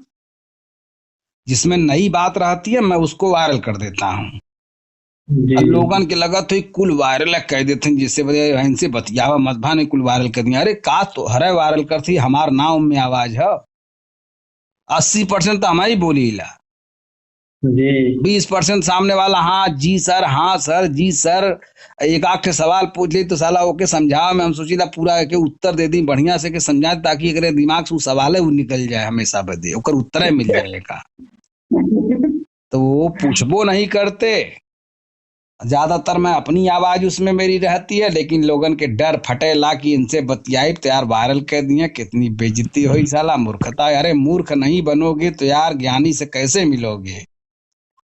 जिसमें नई बात रहती है मैं उसको वायरल कर देता हूँ। जी लोगन के लगा तो कुल वायरल कह देते जिससे बड़े इनसे बतियावा मत भाने कुल वायरल कर दिया। अरे का तो हरे वायरल करती हमार नाम में आवाज है। 80% तो हमारी बोली ला, जी 20% सामने वाला हाँ जी सर, हाँ सर, जी सर। एक आख के सवाल पूछ ली तो साला ओके समझाओ में हम सोची था पूरा के उत्तर दे दी बढ़िया से के समझा ताकि अगर दिमाग से सवाल है वो निकल जाए हमेशा बदे ओकर उत्तर मिल जाए का। तो वो पूछबो नहीं करते। ज्यादातर मैं अपनी आवाज उसमें मेरी रहती है, लेकिन लोगन के डर फटेला कि इनसे बतियाई तो यार वायरल कर दिए कितनी बेइज्जती हुई साला मूर्खता। अरे मूर्ख नहीं बनोगे तो यार ज्ञानी से कैसे मिलोगे।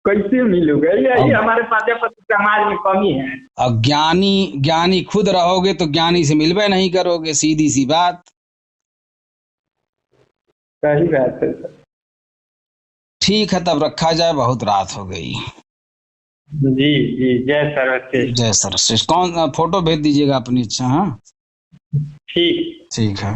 कैसे मिलोगे, यही अब हमारे पाठ्यपुस्तक समाज में कमी है। अब ज्ञानी ज्ञानी खुद रहोगे तो ज्ञानी से मिलवे नहीं करोगे, सीधी सी बात। सही बात है सर। ठीक है तब रखा जाए, बहुत रात हो गई। जी जी, जय सर्वश्रेष्ठ। जय सरश्रेष्ठ। कौन फोटो भेज दीजिएगा अपनी। अच्छा हाँ ठीक। ठीक है।